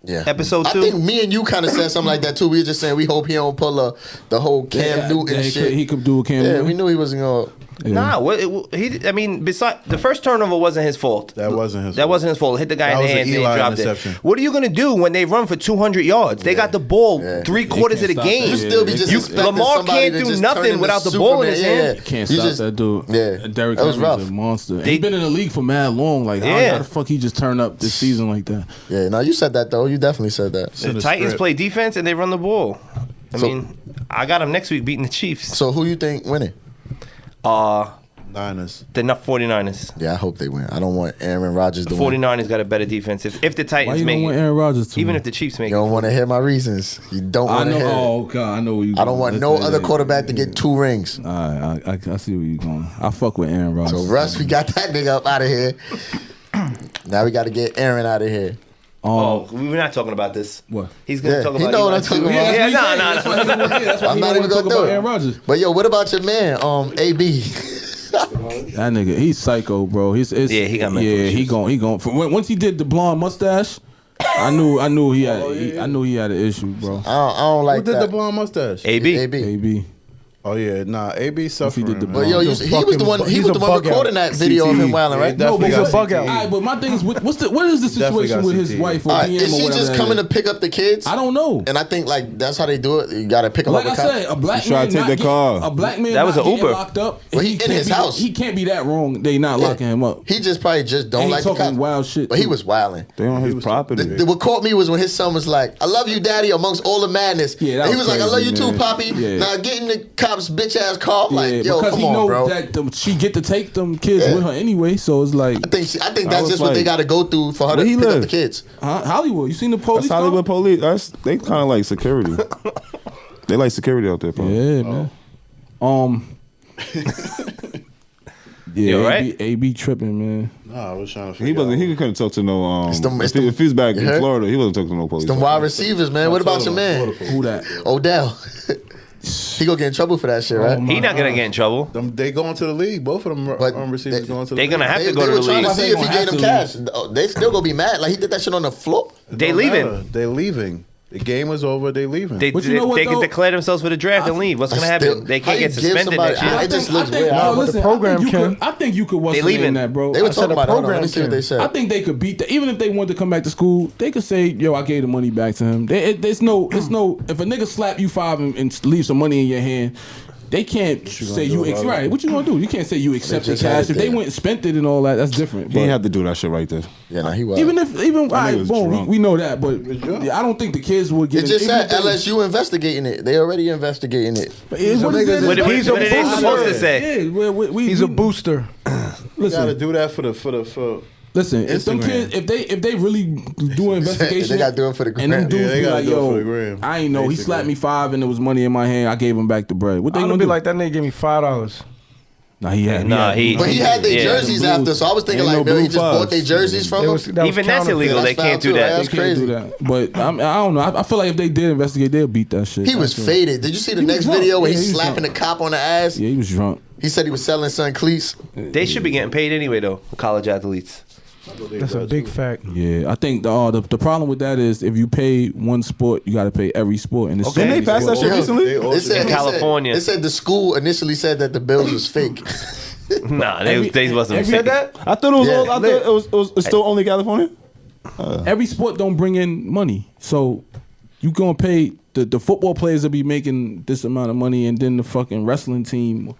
Yeah.
Episode
I
2?
think me and you kind of said something like that too. We were just saying we hope he don't pull the whole Cam Newton shit.
He could do a Cam
Yeah,
Newton.
we knew he wasn't gonna.
Nah, I mean, besides the first turnover wasn't his fault.
That wasn't his
That
fault.
wasn't his fault. Hit the guy
That
in
was
the
an
hands and he
Eli
dropped
interception.
it. What are you gonna do when they run for 200 yards? They got the ball 3/4 of the
stop
game.
that.
You still be just
You-
expecting
Lamar
somebody
can't
to
do
just
nothing
turn into
without the ball in his
Superman.
hand.
Yeah.
Can't
You
stop
just-
that dude.
Yeah.
Derrick
That was
Henry's
rough.
a monster.
They-
He's been in the league for mad long. Like,
Yeah.
how the fuck he just turned up this season like that?
Yeah, no, you said that though. You definitely said that.
The
the
Titans
script.
play defense and they run the ball. I
So-
mean, I got them next week beating the Chiefs.
So who you think winning?
Niners.
The 49ers.
Yeah, I hope they win. I don't want Aaron Rodgers
The
to win.
49ers got a better defense. If the
Why
Titans
you
make
don't want
it,
Aaron Rodgers to
even
win?
if the Chiefs make
You
it.
don't want to hear my reasons. You don't
I
want to
know.
hear.
Oh God, I know where you.
I don't want no other quarterback to get 2 rings.
I see where you going. I fuck with Aaron Rodgers.
So Russ, we got that nigga up out of here. Now we got to get Aaron out of here.
Oh, we're not talking about this.
What?
He's gonna
Yeah,
talk
he
about.
know what
Eli
I'm talking
too.
about.
Yeah,
That's what he
no.
saying. That's why
I'm
he
not
don't
even
wanna
gonna
talk
do
about
it.
Aaron Rodgers.
But yo, what about your man, AB?
That nigga, he's psycho, bro. It's
Yeah, he got mental
Yeah, he
issues.
gon' once he did the blonde mustache, I knew he had an issue, bro.
I don't like
Who did
that.
the blonde mustache?
AB.
AB.
AB.
Oh yeah, nah. AB suffering.
did the
man.
But yo, he was the one. He was the one recording that video of him wilding, right?
No,
He's a bug out.
All right, but my thing is, what is the
Definitely
situation
got
with his
CTE.
wife or
All right,
PM
is
or
she
whatever?
just
that
coming
is?
to pick up the kids?
I don't know.
And I think like that's how they do it. You got to pick them
Like
up.
I
with cops.
said, a black
He tried
man
to take
not
the
getting-
car.
A black man
That was
not
an
getting
Uber.
locked up.
Well,
and
he in
can't
his
be-
house.
He can't be that wrong. They not locking him up.
He just probably just don't
And he
like the
talking
cops.
wild shit,
But he
too.
was wilding.
They on his property.
What caught me was when his son was like, "I love you, daddy," amongst all the madness.
Yeah, that
and he
was
was like, "I love you
crazy,
too,
man.
Poppy."
Yeah.
Now get in the cops' bitch ass car. I'm
Yeah,
like, yo,
because
come
he
on,
know
bro.
that she get to take them kids
Yeah.
with her anyway. So it's like,
I think
I
that's
was
just what they
like,
got to go through for her to
where he
pick up
live?
the kids.
Hollywood. You seen the police?
That's
car?
Hollywood police. They kind of like security. They like security out there, bro.
Yeah, man.
You all right?
AB tripping, man.
Nah, I was trying to
He
figure
wasn't.
out.
He couldn't talk to no.
It's the-
If he was back
You
in
heard?
Florida, he wasn't talking to no police.
Them wide receivers, man. What about your man?
Who that?
Odell. He gonna get in trouble for that shit, right?
He not gonna get in trouble.
They going to the league. Both of them
But
receivers
they-
going to the
They're
league.
gonna have
They,
to go
they
to
were
the
trying to
league.
see if he
They
gave them
gonna
cash. They still gonna be mad. Like he did that shit on the floor.
They
Don't
leaving.
matter. They leaving. The game is over. They leaving.
They,
But you know what,
they can
though?
declare themselves for the draft and leave. What's gonna happen? They
how
can't
you
get
give
suspended
somebody-
next year.
It just looks weird.
No,
But the
listen,
program
I think you could what's
They
the name
leaving.
that, bro.
They were
I said
talking
the
about it. Hold on, let
program
me see what they said.
I think they could beat that. Even if they wanted to come back to school, they could say, "Yo, I gave the money back to him." It's no. If a nigga slap you $5 and leave some money in your hand, they can't say you right. What you gonna do? You can't say you accept the
just had
cash.
it
If they
there.
went and spent it and all that, that's different.
He
But
didn't have to do that shit right there.
Yeah, nah, he was.
even all right,
was
boom,
drunk.
we know that. But I don't think the kids would get
It just
even
said
if they-
LSU investigating it. They already investigating it.
What is
niggas
it?
is-
What did
He's a
they
booster.
supposed to say?
Yeah,
He's a booster.
You gotta
Listen,
do that for
listen. If them
Instagram.
kids, if they really do an investigation,
They gotta do it for the
and them
gram.
dudes
Yeah, they
be
gotta
like,
do it for the
"Yo,
gram,
I ain't know. He
basically.
slapped me $5 and there was money in my hand. I gave him back the bread." What they
I'm
gonna
gonna be
do?
like that nigga gave me $5.
Nah, he had.
Nah, he-
But he had their
Yeah.
jerseys after, so I was thinking
Ain't
like,
no
Bill, he
blue
just bought
fives.
their jerseys from
It
him.
was- that was
Even that's
counterfeit.
illegal. They
That's
can't do
foul, too.
that.
That's
They can't
crazy.
do that. But I don't know. I feel like if they did investigate, they'll beat that shit.
He was
That's it.
faded. Did you see the
He was
next
drunk.
video where
Yeah,
he's
he was
slapping
drunk.
the cop on the ass?
Yeah, he was drunk.
He said he was selling son cleats.
They should be getting paid anyway, though. College athletes.
That's a big fact.
Yeah, I think the problem with that is if you pay one sport, you got to pay every sport. And it's
Okay.
so many
Didn't they pass that
sports.
shit recently?
It said,
In California.
It said the school initially said that the bills was fake.
Nah, they wasn't.
every-
fake.
I thought it was.
Yeah.
All, I thought it was still only California.
Every sport don't bring in money, so you gonna pay the football players will be making this amount of money, and then the fucking wrestling team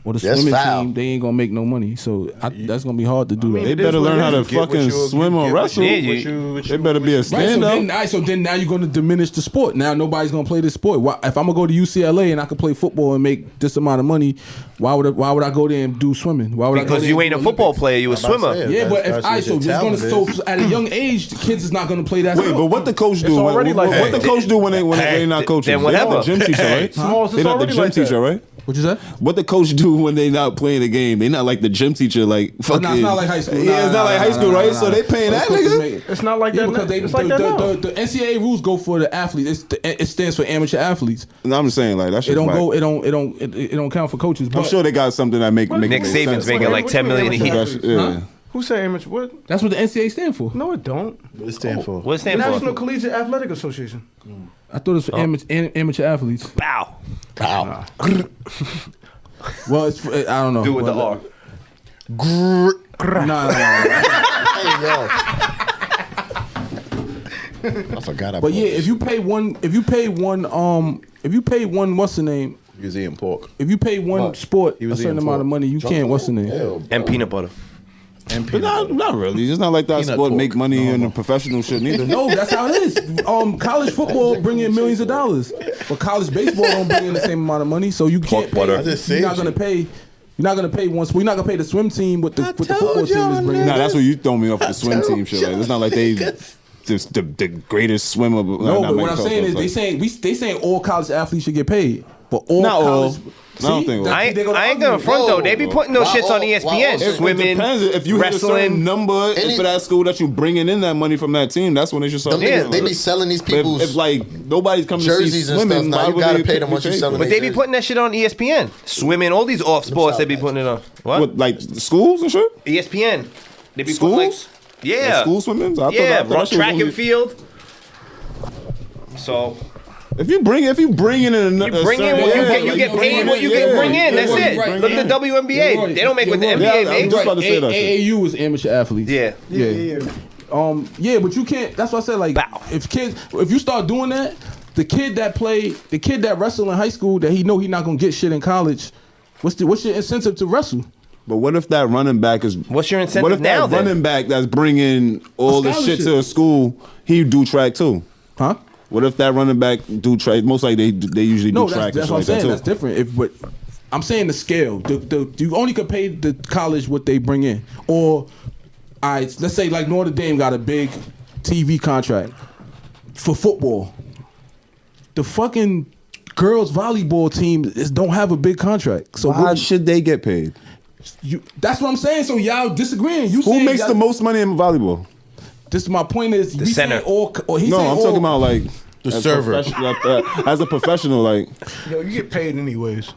or the
That's
swimming
foul.
team they ain't gonna make no money. So that's gonna be hard to do that.
They better learn how to
Get what
fucking
you-
swim or
get what
wrestle.
Yeah,
They better be a
Right,
stand up.
so then now you're going to diminish the sport. Now nobody's going to play this sport. Why, if I'm going to go to UCLA and I can play football and make this amount of money, why would I go there and do swimming? Why would I go
Because
there
you
and
ain't
do
a football
Olympics?
player. You a
I'm about to
swimmer.
say it.
Yeah, but
That's
if I
what
so
your
it's gonna
talent
so at a young age, the kids is not going to play that.
Wait,
sport.
but what the coach do?
It's
When,
already like
what the
that.
coach do when they not coaching?
then
They
whatever.
not the gym teacher, right?
Smalls, it's
They not the
already
gym
like that.
teacher, right?
What you said?
What the coach do when they not playing the game? They not like the gym teacher, like fucking.
Nah, it's not like high school.
Yeah, it's not like high school, right? So they paying that nigga.
It's not like
Yeah,
that.
because
It's like that now.
the NCAA rules go for the athletes. It stands for amateur athletes.
No, I'm just saying like that
It
shit.
don't go. It don't count for coaches.
I'm
but
sure they got something that make
Nick
sense.
Saban's making like
What
10
you mean
million a
amateur
year.
Yeah.
Who say amateur? What?
That's what the NCAA stand for.
No, it don't.
What it stand for?
What does it stand
National
for?
Collegiate Athletic Association.
I thought it was for amateur athletes.
Bow.
Wow.
Well, it's I don't know.
Do with the
Well,
R.
Nah.
Hey, yo. I forgot about
But yeah, if you pay one, what's the name?
He was eating pork.
If you pay one sport
He
a
was
certain
eating
amount of
pork.
money, you can't. What's the name?
And peanut butter.
But not really. It's not like that
Peanut
sport
pork.
make money in the professional shit neither.
No, that's how it is. College football bring in millions of dollars, but college baseball don't bring in the same amount of money. So you can't pay.
butter.
I just
You're
saved
not gonna
you.
pay. You're not gonna pay once. We're not gonna pay the swim team what the football team is bringing.
Nah, that's what you throw me off the swim team shit. Like, it's not like they just the greatest swimmer.
No, but what I'm saying is they saying all college athletes should get paid, but all
Not all.
college.
I don't think all.
I
they're
ain't gonna
argue.
front though. They be putting those
Why
shits on
all-
ESPN.
why all-
Swimming,
It depends. If you hit a certain
wrestling.
number
Any-
for that school that you bringing in that money from that team, that's when they should start.
Them
paying
niggas, they
them.
be selling these
But
people's
if like nobody's coming to see
jerseys and stuff.
swimming,
Now
why
you
would
gotta
they
pay them once you
pay
sell them.
But they be putting that shit on ESPN. Swimming, all these off sports they be putting it on. What?
What, like schools and shit?
ESPN. They be putting like,
Schools?
yeah,
Like school swimming? I
yeah,
thought that
run
shit was
track
only-
and field. So
If you bring in
you bring in what you get paid what you can bring in. That's it.
right,
Look at the WNBA. They don't make what the
You're
NBA
right. I'm
makes.
just about to say that shit.
AAU is amateur athletes.
Yeah.
Yeah, but you can't. That's what I said. Like,
Bow.
if you start doing that, the kid that wrestled in high school that he know he not gonna get shit in college. What's your incentive to wrestle?
But what if that running back is?
What's your incentive
What if
now,
that
then?
running back that's bringing all the shit to
scholarship.
a school, he do track too?
Huh?
What if that running back do track? Most likely they usually
No,
do track
that's
and
what I'm
shit like
saying.
that
That's
too.
different. But I'm saying the scale. You only could pay the college what they bring in. Or, all right, let's say like Notre Dame got a big TV contract for football. The fucking girls volleyball team don't have a big contract. So
Why should they get paid?
That's what I'm saying. So y'all disagreeing. You
Who
saying
makes
y'all-
the most money in volleyball?
This is my point. Is
The center.
Or he's
No,
saying
I'm
all-
talking about like
The
as
server.
as a professional, like
Yo, you get paid anyways.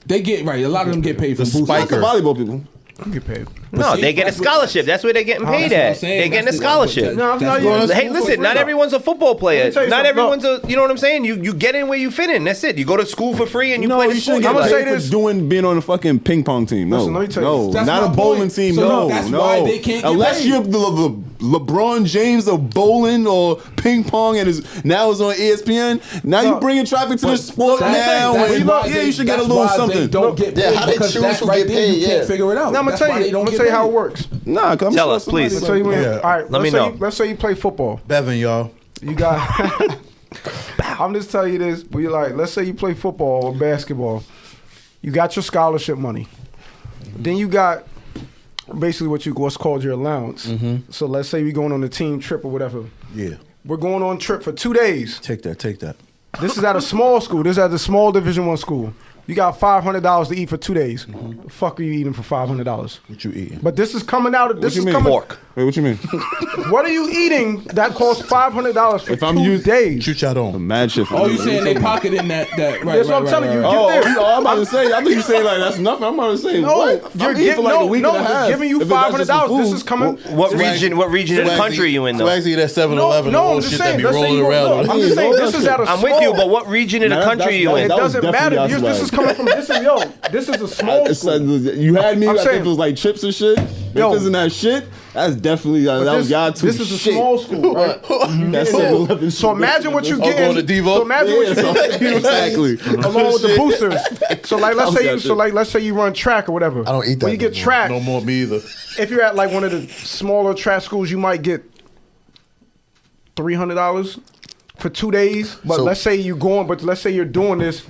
They get right. A lot of them get paid from boosters.
not the volleyball people.
You get paid.
No,
see,
they get a
that's what-
scholarship. That's where they're getting paid
That's what I'm
at.
saying.
They're getting a
That's the-
scholarship.
No,
that's
no,
the-
you-
Hey, listen, not everyone's a football player.
tell you
Not
something.
everyone's a, you know what I'm saying? You get in where you fit in. That's it. You go to school for free and you play the
you
sport.
shouldn't
you
get
I'ma
like.
say
paid
this.
for being on a fucking ping pong team. No,
Listen, let me tell you.
no,
That's
not
my
a bowling
point.
team.
So
no,
that's
no.
why they can't get
Unless
paid.
you're the LeBron James of bowling or ping pong, and now it's on ESPN. Now you bringing traffic to the sport now.
That's
and
why
you should get a
that's
little
why
something.
They don't get paid
Yeah, how they
because
choose
that
who
right
get
there,
paid,
you can't
yeah.
figure it out.
Now I'm gonna
That's
tell
why
you.
they don't
I'm gonna
get
tell you how
paid.
it works.
Nah, come
Tell
show
us, please.
somebody
So you
like
win.
that.
Yeah.
All right.
Let me know.
Let's say you play football.
Bevan, y'all.
You got. I'm just telling you this, but you're like, let's say you play football or basketball. You got your scholarship money. Then you got basically what's called your allowance. So let's say we're going on a team trip or whatever.
Yeah.
We're going on a trip for 2 days.
Take that.
This is at a small school. This is at a small Division I school. You got $500 to eat for 2 days. The fuck are you eating for $500?
What you eating?
But this is coming out. This
What you
is
mean?
coming.
Pork.
Wait, what you mean?
What are you eating that costs $500 for
If I'm
2
using-
days?
Shoot y'all on.
Mad shit.
Oh, you saying they pocketing that? Right.
That's what I'm telling you.
Oh,
Get there.
I'm about to say. I think you saying like that's nothing. I'm about to say.
No,
what?
you're
I'm eating
giving
for like a week and a
they're
half.
giving you
If that's just
$500.
for
This
food.
is coming.
What region of the country are you in though?
Swagsy, that 7-Eleven,
No,
the
I'm
old
just
shit that
saying.
be
Let's say
rolling
you
around.
look, I'm just saying this is at a
I'm with you, but what region of the country are you
It
in?
that was
doesn't matter.
definitely
This is coming from this is a small
It's
school.
you had me.
I'm
I
saying-
think it was like chips and shit.
Yo.
If isn't that shit, that's definitely that
But
was y'all too.
this is a
shit.
small school, right?
That's
So
7-Eleven
so
shit.
imagine what you
Oh,
getting.
going to Devo?
So imagine what
Yeah,
you
exactly.
along with the boosters. So like let's
That
say you
was that
so like let's say you run track or whatever.
I don't eat that
When you
no
get
more.
track,
No more me either.
if you're at like one of the smaller track schools, you might get $300 for 2 days. But
So-
let's say let's say you're doing this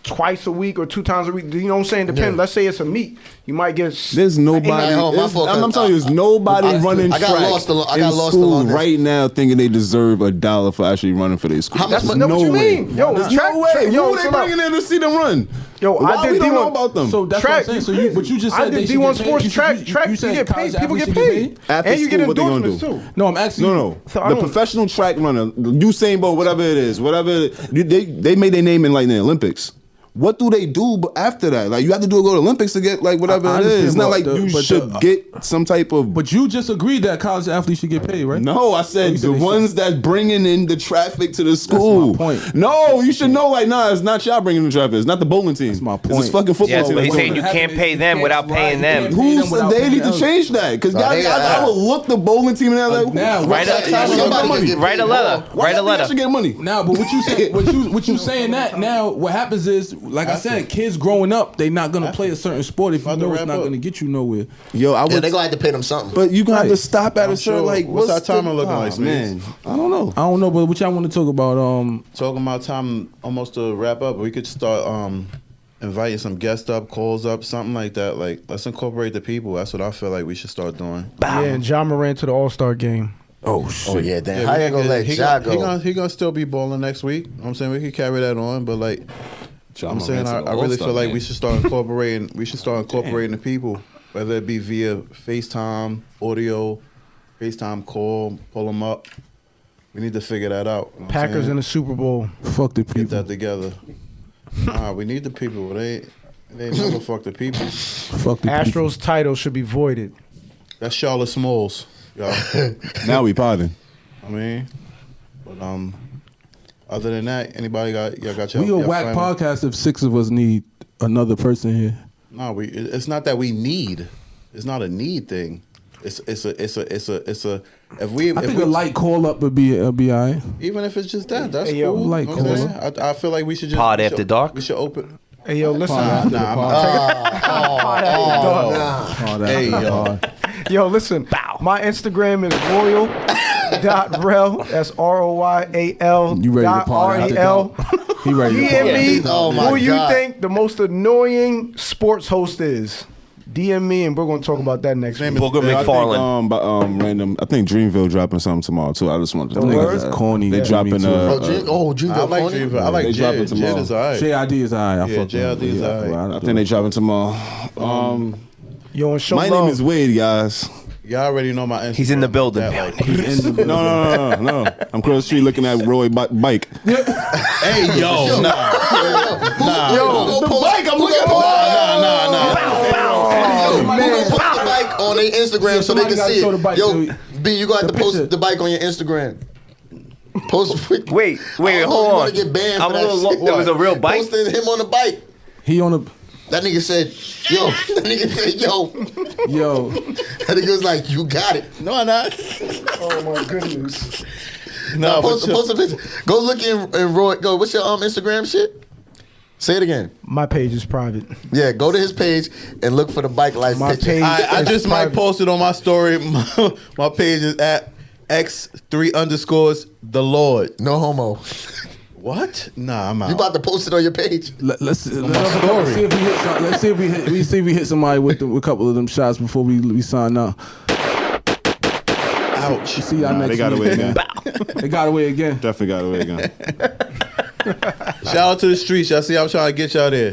twice a week or 2 times a week. You know what I'm saying? Depends.
Yeah.
Let's say it's a meet. You might get.
There's nobody.
Hey, hold on, my
it's-
fault,
I'm
cause
telling you, there's nobody
I
running
got
track
lost I got
in
lost
school
along this.
right now thinking they deserve $1 for actually running for their school.
How much
There's
No, what you
way.
mean? Yo,
There's
track-
no way.
track- yo,
Who they
chill out.
bringing in to see them run?
Yo,
Why
I did
we don't know
D1
about them?
So that's
Track,
what I'm saying. So but you just
I
said
did
they should
D1
get paid.
sports
You
track.
said-
Track. You
said
get paid.
college
People
athletes
get
should
paid,
After
and you get
school, what they gonna
endorsements
do?
too.
No, I'm asking.
No.
So I
The
don't-
professional track runner, Usain Bolt, whatever it is, they made their name in like the Olympics. What do they do after that? Like you have to go to Olympics to get like whatever
I
it is. It's
understand,
not
but
like
the-
you
but
should
the-
get some type of.
But you just agreed that college athletes should get paid, right?
No, I said
You said
the
they should.
ones that bringing in the traffic to the school.
point.
No, you should know. Like, nah, it's not y'all bringing the traffic. It's not the bowling team. That's
my
It's
point.
this fucking football
Yes,
team.
but he's
that's
saying
doing
you
it.
can't pay them without paying them.
Who said they need to change that? Because I would look the bowling team and I was like,
now,
Write a letter. Write a letter.
should get money.
Now, but what you say, what you saying that now? What happens is, like I said, kids growing up, they not gonna play a certain sport if you
About to
know it's
wrap
not
up.
gonna get you nowhere.
Yo, I
Yeah,
would.
they gonna have to pay them something.
But you gonna have to
Right.
stop at a
I'm
certain
sure.
like.
What's our
the-
timer looking like,
man? I don't know.
I don't know, but what y'all want to talk about?
Talking about time almost to wrap up. We could start inviting some guests up, calls up, something like that. Like let's incorporate the people. That's what I feel like we should start doing.
Yeah, and John Moran to the All-Star game.
Oh shit.
Oh yeah, damn. How you gonna let
he
Ja
gonna,
go?
he gonna still be balling next week. You know what I'm saying we could carry that on, but like I'm saying I really feel like we should start incorporating. We should start incorporating the people, whether it be via FaceTime, audio, FaceTime call, pull them up. We need to figure that out. You know what I'm
Packers
saying?
in the Super Bowl.
fuck the
Get
people.
that together. Nah, we need the people. They never fuck the people.
Fuck the people.
Astros title should be voided.
That's Charlotte Smalls, y'all.
Now we potting.
I mean, but other than that, anybody got y'all got your?
We a
your
whack
final-
podcast if 6 of us need another person here.
No, it's not that we need. It's not a need thing. It's a. If we,
I
if
think
we,
a light call up would be alright.
even if it's just that, that's
Hey, yo,
cool.
light
You know what I'm
call
saying? I feel like we should just
Pod
we
after
should-
dark?
We should open.
Hey yo, listen.
Hey yo,
Yo, listen. My Instagram is royal.rel. That's ROYAL.
You ready to pod after
REL.
dark? He ready to
DM
pod.
me
Oh, my
who you
God.
think the most annoying sports host is. DM me and we're gonna talk about that next week.
Booger
Yeah,
McFarland.
Random. I think Dreamville dropping something tomorrow too. I just wanted to.
The
think
word?
of that.
Corny.
They
Yeah.
dropping.
Me too.
Dreamville
I like
Corny?
Dreamville. I like
They dropping
Jed.
tomorrow.
Jed is alright.
JID is alright. I
Yeah,
fuck with him.
JID is alright.
I think they dropping tomorrow.
Yo, and show
My
love.
name is Wade, guys.
Y'all already know my Instagram.
He's in the building.
No. I'm across the street looking at Roy bike.
Hey, yo.
Yo,
The bike, I'm looking at
Who gonna post the bike on their Instagram so they can
somebody
see
gotta show the bike,
it? Yo,
dude.
B, you got to
picture.
post the bike on your Instagram. Post.
Wait,
I don't know,
hold
you
on.
wanna get banned
I'm
for
a
that
little
shit,
what was a real bike?
Posting him on the bike.
He on a
That nigga said, yo. That nigga said, yo.
yo.
That nigga was like, you got it.
No, I'm not.
Oh my goodness.
No,
Post a picture. Go look in Roy. Go. What's your Instagram shit? Say it again.
My page is private.
Yeah, go to his page and look for the bike life
My
picture.
page-
I
It's
just might
private.
post it on my story. My page is at X3_ the Lord.
No homo.
What? Nah, I'm out.
You about to post it on your page?
Let's see
story.
if we hit some, let's see if we hit somebody with a couple of them shots before we sign up.
Ouch.
See y'all next
They got
week.
away again.
They got away again.
Definitely got away again.
Shout out to the streets. Y'all see I'm trying to get y'all there.